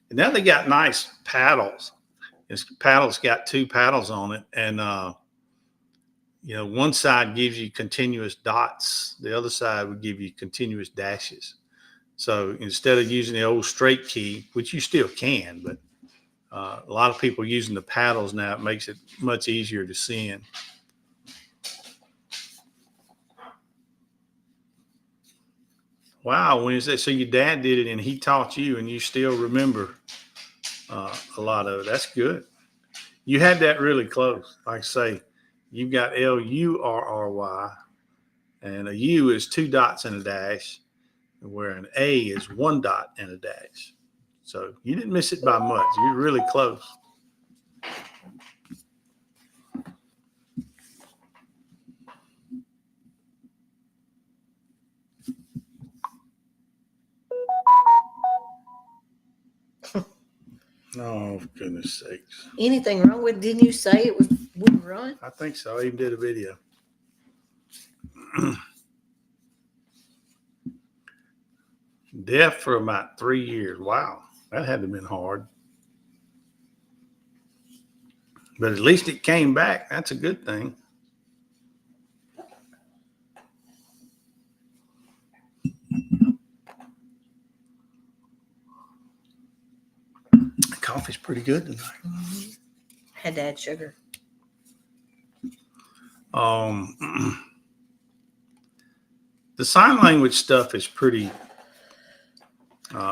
And now they got nice paddles. This paddle's got 2 paddles on it, and one side gives you continuous dots. The other side would give you continuous dashes. So instead of using the old straight key, which you still can, but a lot of people using the paddles now, it makes it much easier to send. Wow, Wednesday. So your dad did it and he taught you and you still remember a lot of it. That's good. You had that really close. Like I say, you've got L-U-R-R-Y, and a U is 2 dots and a dash, where an A is 1 dot and a dash. So you didn't miss it by much. You're really close. Oh, for goodness sakes. Anything wrong with it? Didn't you say it wouldn't run? I think so. I even did a video. Deaf for about 3 years. Wow. That had to have been hard. But at least it came back. That's a good thing. The coffee's pretty good tonight. Mm-hmm. Had to add sugar. The sign language stuff is pretty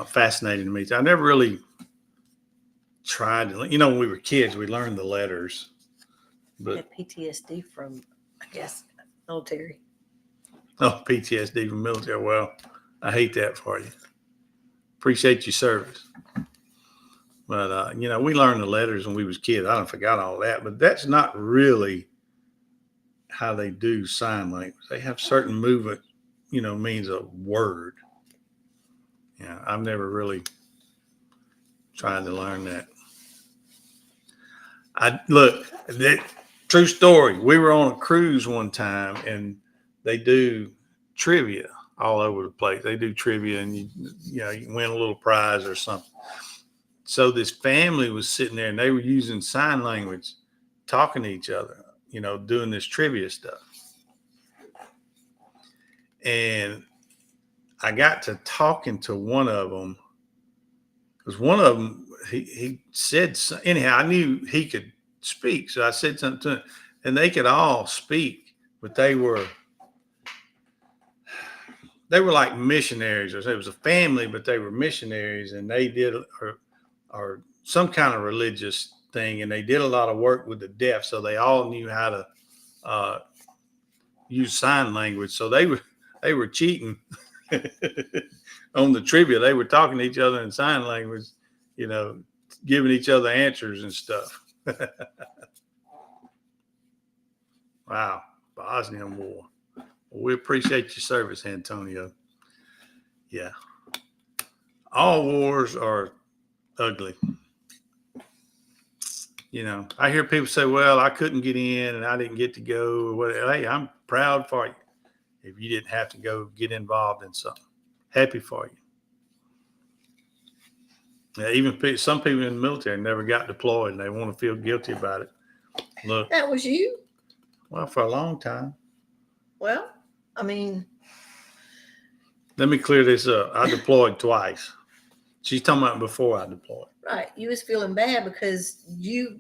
fascinating to me. I never really tried to, when we were kids, we learned the letters. But had PTSD from, I guess, military. Oh, PTSD from military. Well, I hate that for you. Appreciate your service. But, we learned the letters when we was kids. I don't forgot all that, but that's not really how they do sign language. They have certain movement, means a word. Yeah, I've never really tried to learn that. True story. We were on a cruise one time, and they do trivia all over the place. They do trivia, and you win a little prize or something. So this family was sitting there, and they were using sign language, talking to each other, doing this trivia stuff. And I got to talking to one of them, because one of them, he said, anyhow, I knew he could speak. So I said something to him, and they could all speak, but they were like missionaries. It was a family, but they were missionaries, and they did or some kind of religious thing, and they did a lot of work with the deaf, so they all knew how to use sign language. So they were cheating on the trivia. They were talking to each other in sign language, giving each other answers and stuff. Wow, Bosnian War. Well, we appreciate your service, Antonio. Yeah, all wars are ugly. I hear people say, well, I couldn't get in and I didn't get to go or whatever. Hey, I'm proud for you if you didn't have to go get involved in something. Happy for you. Yeah, even some people in the military never got deployed and they want to feel guilty about it. Look. That was you? Well, for a long time. Well, I mean. Let me clear this up. I deployed twice. She's talking about before I deployed. Right. You was feeling bad because the units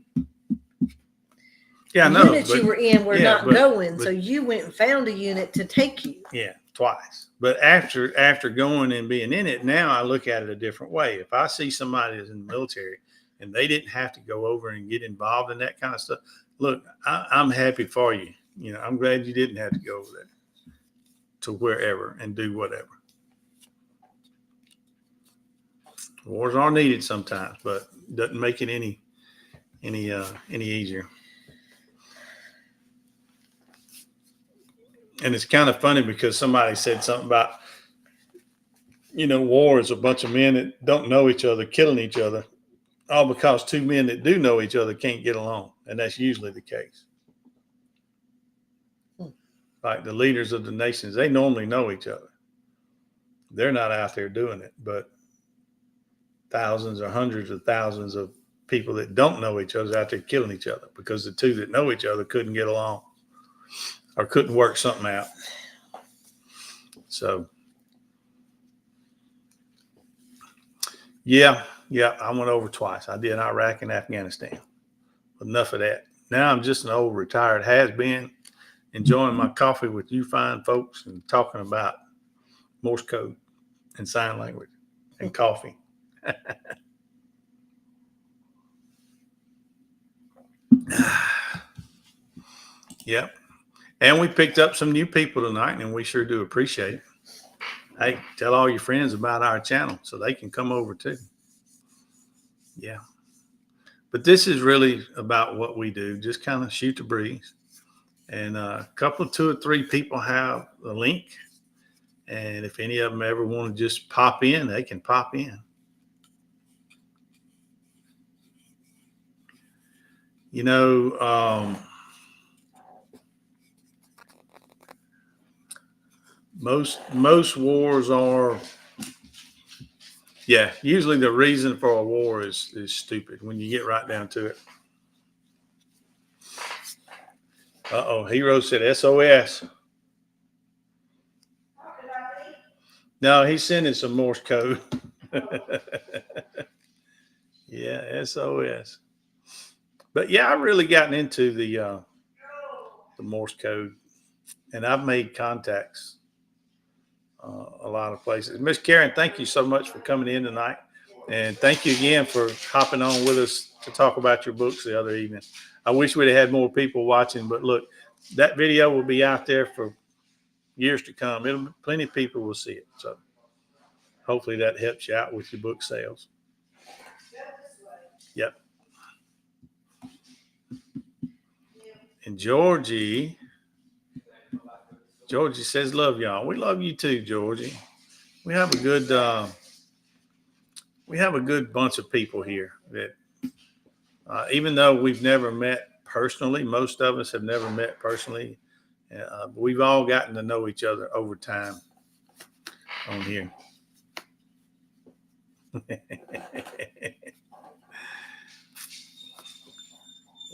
you were in were not going. But, so you went and found a unit to take you. Yeah, twice. But after going and being in it, now I look at it a different way. If I see somebody that's in the military and they didn't have to go over and get involved in that kind of stuff, look, I'm happy for you. I'm glad you didn't have to go over there to wherever and do whatever. Wars are needed sometimes, but doesn't make it any easier. And it's kind of funny because somebody said something about, war is a bunch of men that don't know each other killing each other, all because two men that do know each other can't get along. And that's usually the case. Like the leaders of the nations, they normally know each other. They're not out there doing it, but thousands or hundreds of thousands of people that don't know each other out there killing each other because the two that know each other couldn't get along or couldn't work something out. So, yeah, I went over twice. I did Iraq and Afghanistan. Enough of that. Now I'm just an old retired has-been, enjoying my coffee with you fine folks and talking about Morse code and sign language and coffee. Yep. And we picked up some new people tonight, and we sure do appreciate it. Hey, tell all your friends about our channel so they can come over too. Yeah. But this is really about what we do, just kind of shoot the breeze. And a couple, 2 or 3 people have a link. And if any of them ever want to just pop in, they can pop in. Most wars are, usually the reason for a war is stupid when you get right down to it. Hero said SOS. No, he's sending some Morse code. Yeah, SOS. But yeah, I've really gotten into the Morse code, and I've made contacts a lot of places. Miss Karen, thank you so much for coming in tonight, and thank you again for hopping on with us to talk about your books the other evening. I wish we'd have had more people watching, but look, that video will be out there for years to come. Plenty of people will see it, so hopefully that helps you out with your book sales. Yep. And Georgie says, love y'all. We love you too, Georgie. We have a good bunch of people here that, even though we've never met personally, most of us have never met personally. We've all gotten to know each other over time on here.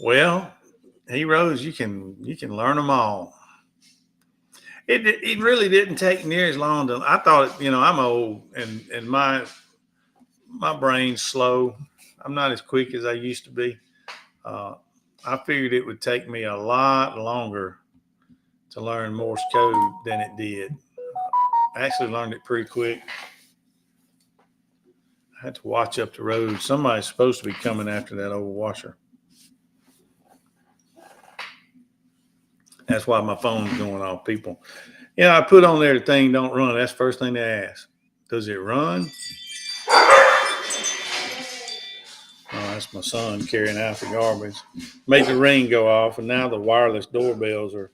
Well, heroes, you can learn them all. It really didn't take near as long to. I thought, I'm old and my brain's slow. I'm not as quick as I used to be. I figured it would take me a lot longer to learn Morse code than it did. I actually learned it pretty quick. I had to watch up the road. Somebody's supposed to be coming after that old washer. That's why my phone's going off, people. I put on there the thing don't run. That's the first thing they ask. Does it run? Oh, that's my son carrying out the garbage. Made the ring go off, and now the wireless doorbells are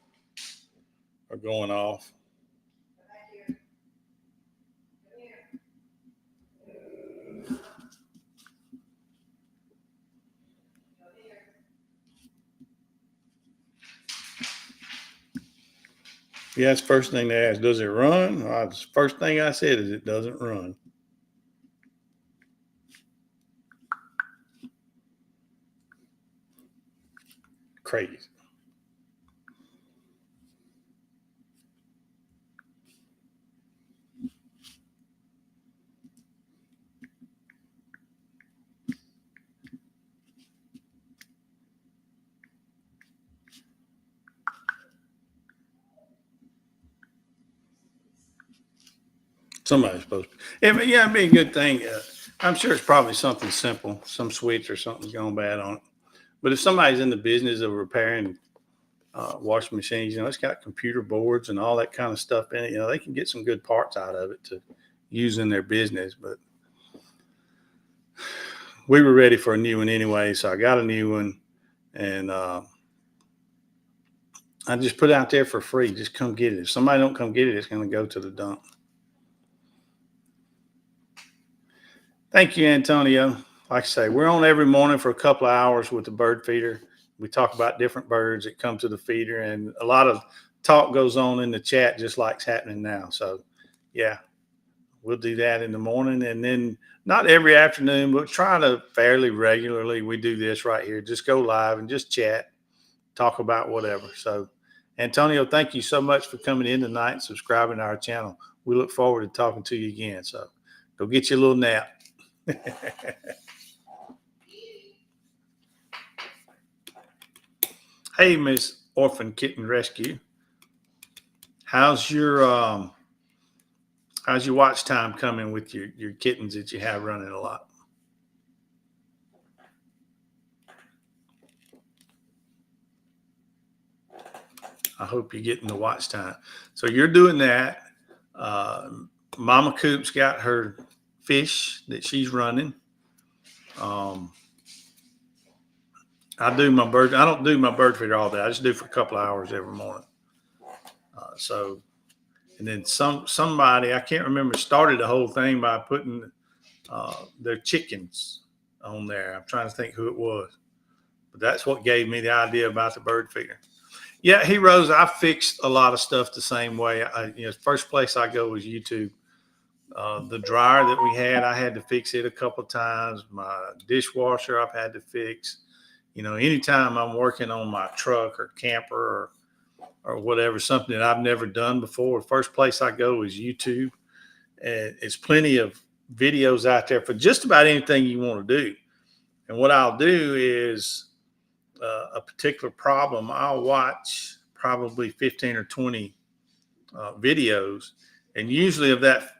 going off. Yeah, that's the first thing they ask. Does it run? The first thing I said is it doesn't run. Crazy. Somebody's supposed to. It'd be a good thing. I'm sure it's probably something simple, some switch or something's gone bad on it. But if somebody's in the business of repairing washing machines, it's got computer boards and all that kind of stuff in it. They can get some good parts out of it to use in their business. But we were ready for a new one anyway, so I got a new one, and I just put it out there for free. Just come get it. If somebody don't come get it, it's going to go to the dump. Thank you, Antonio. Like I say, we're on every morning for a couple of hours with the bird feeder. We talk about different birds that come to the feeder, and a lot of talk goes on in the chat, just like it's happening now. So, yeah, we'll do that in the morning, and then not every afternoon, but try to fairly regularly. We do this right here. Just go live and just chat, talk about whatever. So, Antonio, thank you so much for coming in tonight and subscribing to our channel. We look forward to talking to you again. So, go get you a little nap. Hey, Miss Orphan Kitten Rescue. How's your watch time coming with your kittens that you have running a lot? I hope you're getting the watch time. So you're doing that. Mama Coop's got her fish that she's running. I don't do my bird feeder all day. I just do for a couple of hours every morning. And then somebody, I can't remember, started the whole thing by putting their chickens on there. I'm trying to think who it was, but that's what gave me the idea about the bird feeder. Yeah, Heroes, I fixed a lot of stuff the same way. First place I go is YouTube. The dryer that we had, I had to fix it a couple of times. My dishwasher, I've had to fix. Anytime I'm working on my truck or camper or whatever, something that I've never done before, the first place I go is YouTube. And it's plenty of videos out there for just about anything you want to do. And what I'll do is a particular problem, I'll watch probably 15 or 20 videos. And usually of that,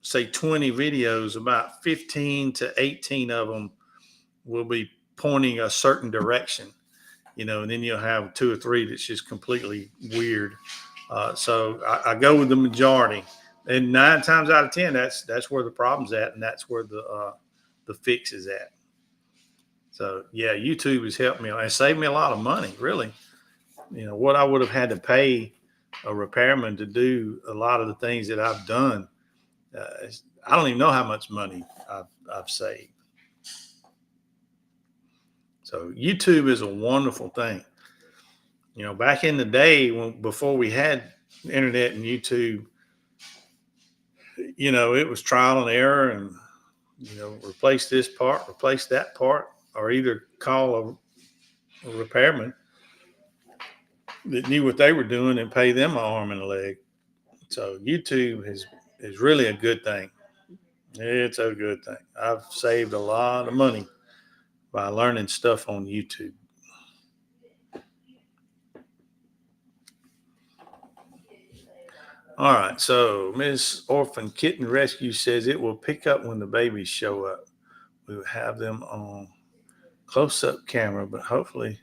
say 20 videos, about 15 to 18 of them will be pointing a certain direction, and then you'll have 2 or 3 that's just completely weird. So I go with the majority, and 9 times out of 10, that's where the problem's at, and that's where the fix is at. So yeah, YouTube has helped me and saved me a lot of money, really. What I would have had to pay a repairman to do a lot of the things that I've done, I don't even know how much money I've saved. So YouTube is a wonderful thing. Back in the day before we had internet and YouTube, it was trial and error and, replace this part, replace that part, or either call a repairman that knew what they were doing and pay them an arm and a leg. So YouTube is really a good thing. It's a good thing. I've saved a lot of money by learning stuff on YouTube. All right, so Miss Orphan Kitten Rescue says it will pick up when the babies show up. We will have them on close-up camera, but hopefully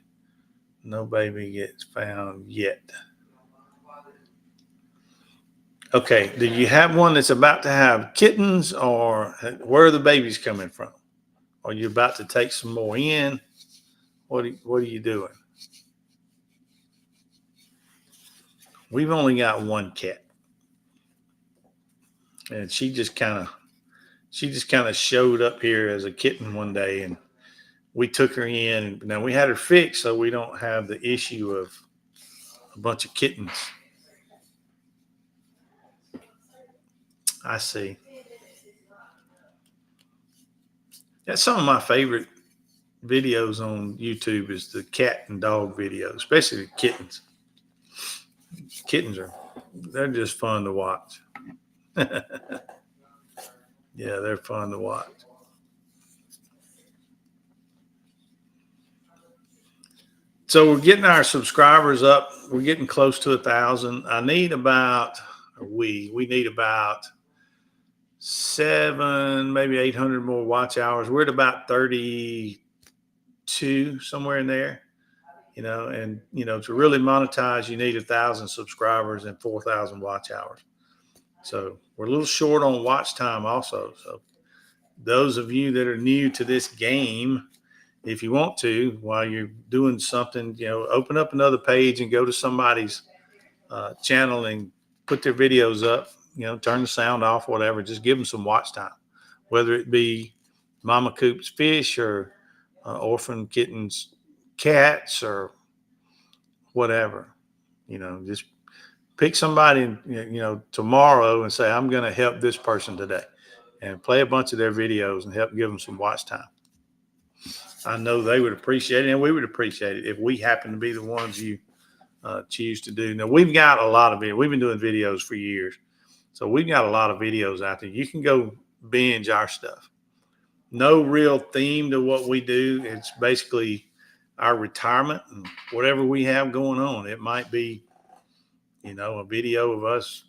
no baby gets found yet. Okay, do you have one that's about to have kittens, or where are the babies coming from? Are you about to take some more in? What are you doing? We've only got one cat, and she just kind of showed up here as a kitten one day, and we took her in. Now we had her fixed, so we don't have the issue of a bunch of kittens. I see. That's some of my favorite videos on YouTube is the cat and dog videos, especially the kittens. Kittens they're just fun to watch. Yeah, they're fun to watch. So we're getting our subscribers up. We're getting close to 1,000. We need about 700, maybe 800 more watch hours. We're at about 32, somewhere in there. And to really monetize, you need 1,000 subscribers and 4,000 watch hours. So we're a little short on watch time also. So those of you that are new to this game, if you want to, while you're doing something, open up another page and go to somebody's channel and put their videos up, turn the sound off, whatever, just give them some watch time, whether it be Mama Coop's fish or orphan kittens, cats, or whatever. Just pick somebody, tomorrow and say, I'm going to help this person today, and play a bunch of their videos and help give them some watch time. I know they would appreciate it, and we would appreciate it if we happen to be the ones you choose to do. Now, we've got a lot of it. We've been doing videos for years, so we've got a lot of videos out there. You can go binge our stuff. No real theme to what we do. It's basically our retirement and whatever we have going on. It might be, a video of us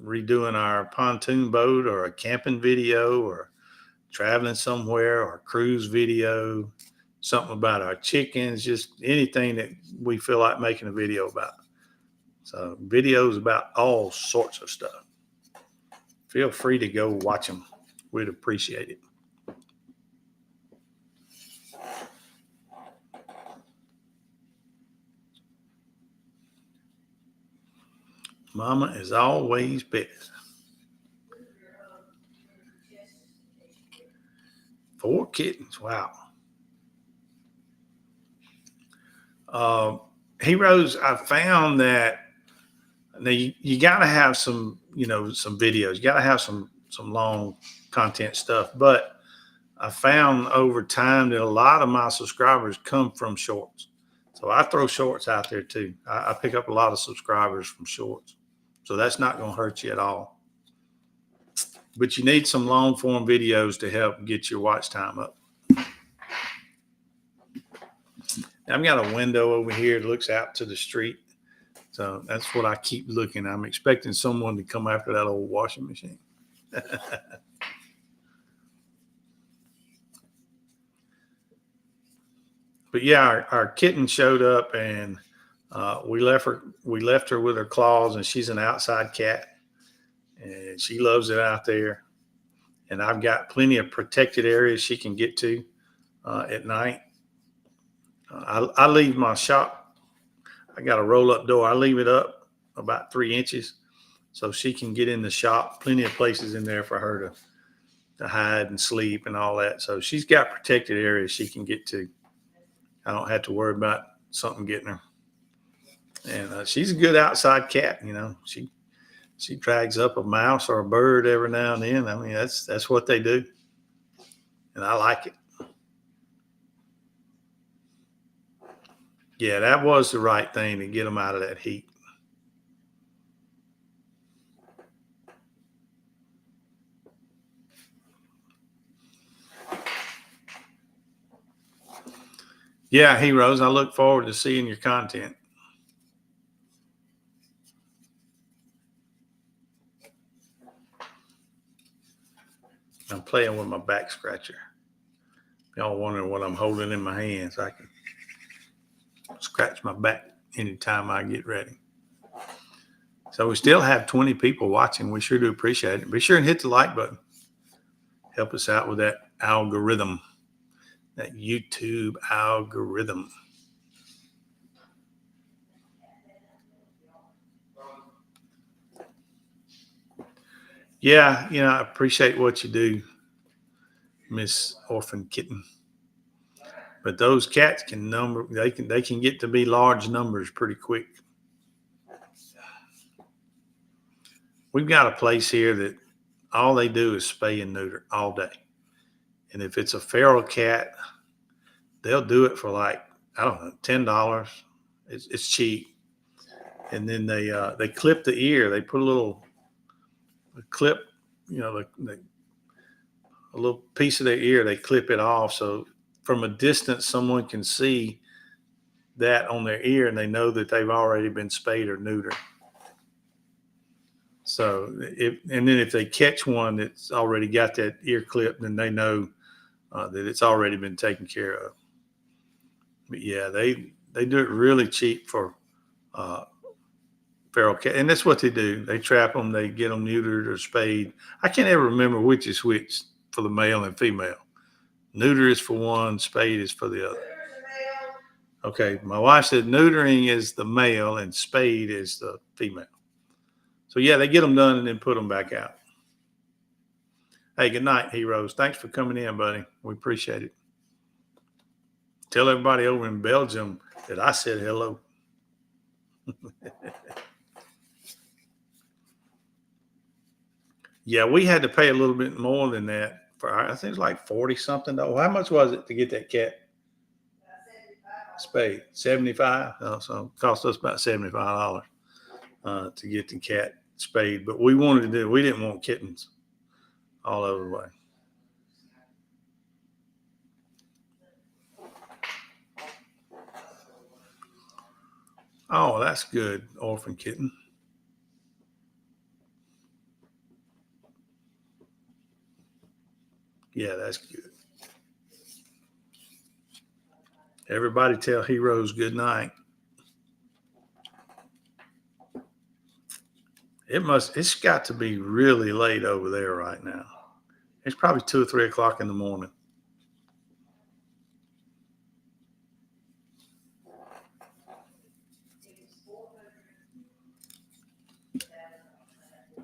redoing our pontoon boat, or a camping video, or traveling somewhere, or a cruise video, something about our chickens, just anything that we feel like making a video about. So videos about all sorts of stuff. Feel free to go watch them. We'd appreciate it. Mama is always best. 4 kittens. Wow. Heroes, I found that now you got to have some, some videos. You got to have some long content stuff. But I found over time that a lot of my subscribers come from shorts. So I throw shorts out there too. I pick up a lot of subscribers from shorts. So that's not going to hurt you at all. But you need some long form videos to help get your watch time up. I've got a window over here that looks out to the street. So that's what I keep looking. I'm expecting someone to come after that old washing machine. But yeah, our kitten showed up, and we left her with her claws, and she's an outside cat, and she loves it out there. And I've got plenty of protected areas she can get to at night. I leave my shop. I got a roll-up door. I leave it up about 3 inches so she can get in the shop. Plenty of places in there for her to hide and sleep and all that. So she's got protected areas she can get to. I don't have to worry about something getting her. And she's a good outside cat. She drags up a mouse or a bird every now and then. I mean, that's what they do, and I like it. Yeah, that was the right thing to get them out of that heat. Yeah, heroes, I look forward to seeing your content. I'm playing with my back scratcher. Y'all wondering what I'm holding in my hands. I can scratch my back anytime I get ready. So we still have 20 people watching. We sure do appreciate it. Be sure and hit the like button. Help us out with that algorithm, that YouTube algorithm. Yeah, I appreciate what you do, Miss Orphan Kitten. But those cats they can get to be large numbers pretty quick. We've got a place here that all they do is spay and neuter all day. And if it's a feral cat, they'll do it for like, I don't know, $10. It's cheap. And then they clip the ear. They put a clip, a little piece of their ear. They clip it off. So from a distance, someone can see that on their ear, and they know that they've already been spayed or neutered. So if they catch one that's already got that ear clip, then they know that it's already been taken care of. But yeah, they do it really cheap for feral cat, and that's what they do. They trap them, they get them neutered or spayed. I can't ever remember which is which for the male and female. Neuter is for one, spade is for the other. Okay, my wife said neutering is the male and spade is the female. So yeah, they get them done and then put them back out. Hey, good night, heroes. Thanks for coming in, buddy. We appreciate it. Tell everybody over in Belgium that I said hello. Yeah, we had to pay a little bit more than that for I think it was like 40 something. How much was it to get that cat? Spade, 75. So it cost us about $75 to get the cat spayed. But we wanted to do. We didn't want kittens all over the way. Oh, that's good, orphan kitten. Yeah, that's good. Everybody tell heroes good night. It's got to be really late over there right now. It's probably 2 or 3 o'clock in the morning.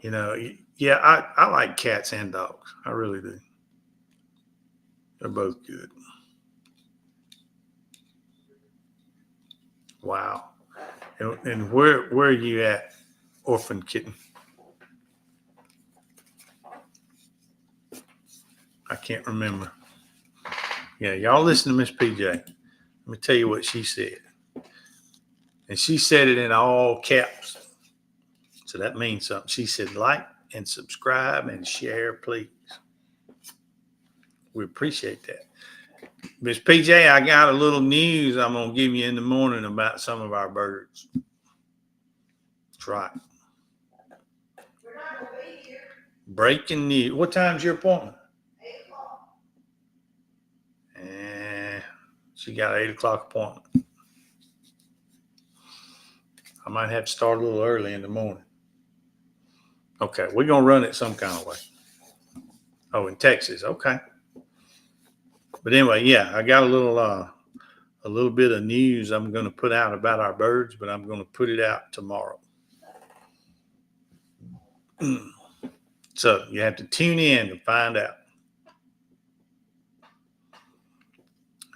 You know, yeah, I like cats and dogs. I really do. They're both good. Wow. And where are you at, orphan kitten? I can't remember. Yeah, y'all listen to Miss PJ. Let me tell you what she said. And she said it in all caps. So that means something. She said, like and subscribe and share, please. We appreciate that. Miss PJ, I got a little news I'm going to give you in the morning about some of our birds. That's right. We're not going to be here. Breaking news. What time's your appointment? 8 o'clock. And she got an 8 o'clock appointment. I might have to start a little early in the morning. Okay, we're going to run it some kind of way. Oh, in Texas. Okay. But anyway, yeah, I got a little bit of news I'm going to put out about our birds, but I'm going to put it out tomorrow. So you have to tune in to find out.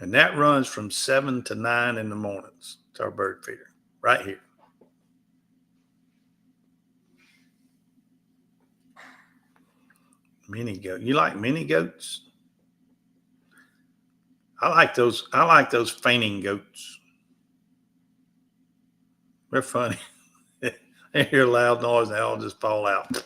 And that runs from 7 to 9 in the mornings. It's our bird feeder right here. Mini goat. You like mini goats? I like those fainting goats. They're funny. They hear a loud noise, they all just fall out.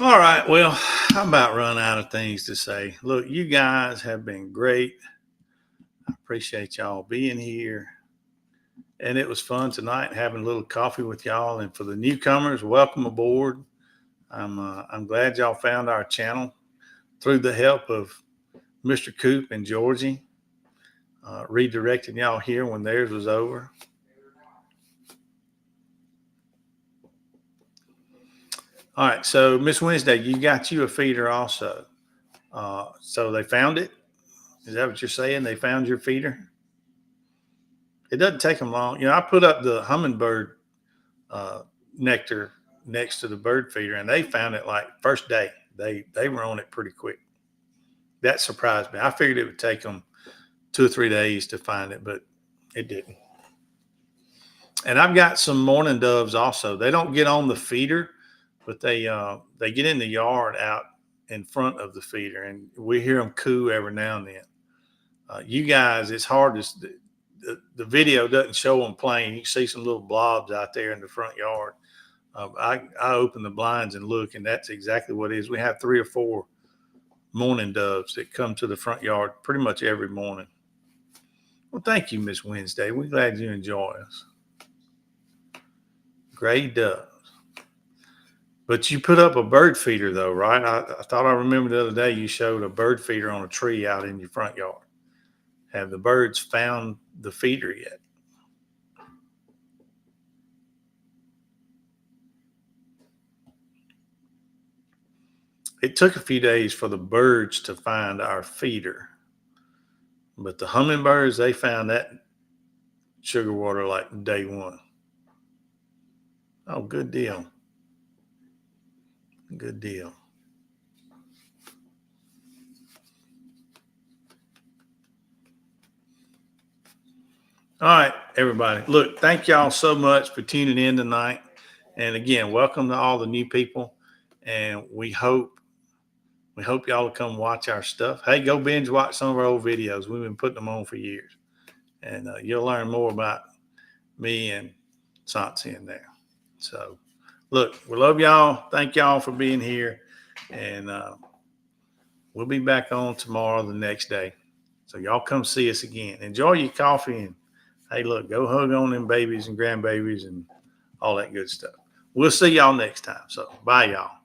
All right. Well, I'm about run out of things to say. Look, you guys have been great. I appreciate y'all being here. And it was fun tonight having a little coffee with y'all. And for the newcomers, welcome aboard. I'm glad y'all found our channel through the help of Mr. Coop and Georgie, redirecting y'all here when theirs was over. All right, so Miss Wednesday, you got you a feeder also. So they found it? Is that what you're saying? They found your feeder? It doesn't take them long. You know, I put up the hummingbird nectar next to the bird feeder, and they found it like first day. They were on it pretty quick. That surprised me. I figured it would take them 2 or 3 days to find it, but it didn't. And I've got some mourning doves also. They don't get on the feeder, but they get in the yard out in front of the feeder, and we hear them coo every now and then. You guys, it's hard to the video doesn't show them plain. You can see some little blobs out there in the front yard. I open the blinds and look, and that's exactly what it is. We have 3 or 4 mourning doves that come to the front yard pretty much every morning. Well, thank you, Miss Wednesday. We're glad you enjoy us. Gray doves. But you put up a bird feeder, though, right? I thought I remember the other day you showed a bird feeder on a tree out in your front yard. Have the birds found the feeder yet? It took a few days for the birds to find our feeder. But the hummingbirds, they found that sugar water like day one. Oh, good deal. Good deal. All right, everybody. Look, thank y'all so much for tuning in tonight. And again, welcome to all the new people. And we hope y'all will come watch our stuff. Hey, go binge watch some of our old videos. We've been putting them on for years. And you'll learn more about me and Santi in there. So, look, we love y'all. Thank y'all for being here. And we'll be back on tomorrow, the next day. So y'all come see us again. Enjoy your coffee. And hey, look, go hug on them babies and grandbabies and all that good stuff. We'll see y'all next time. So bye, y'all.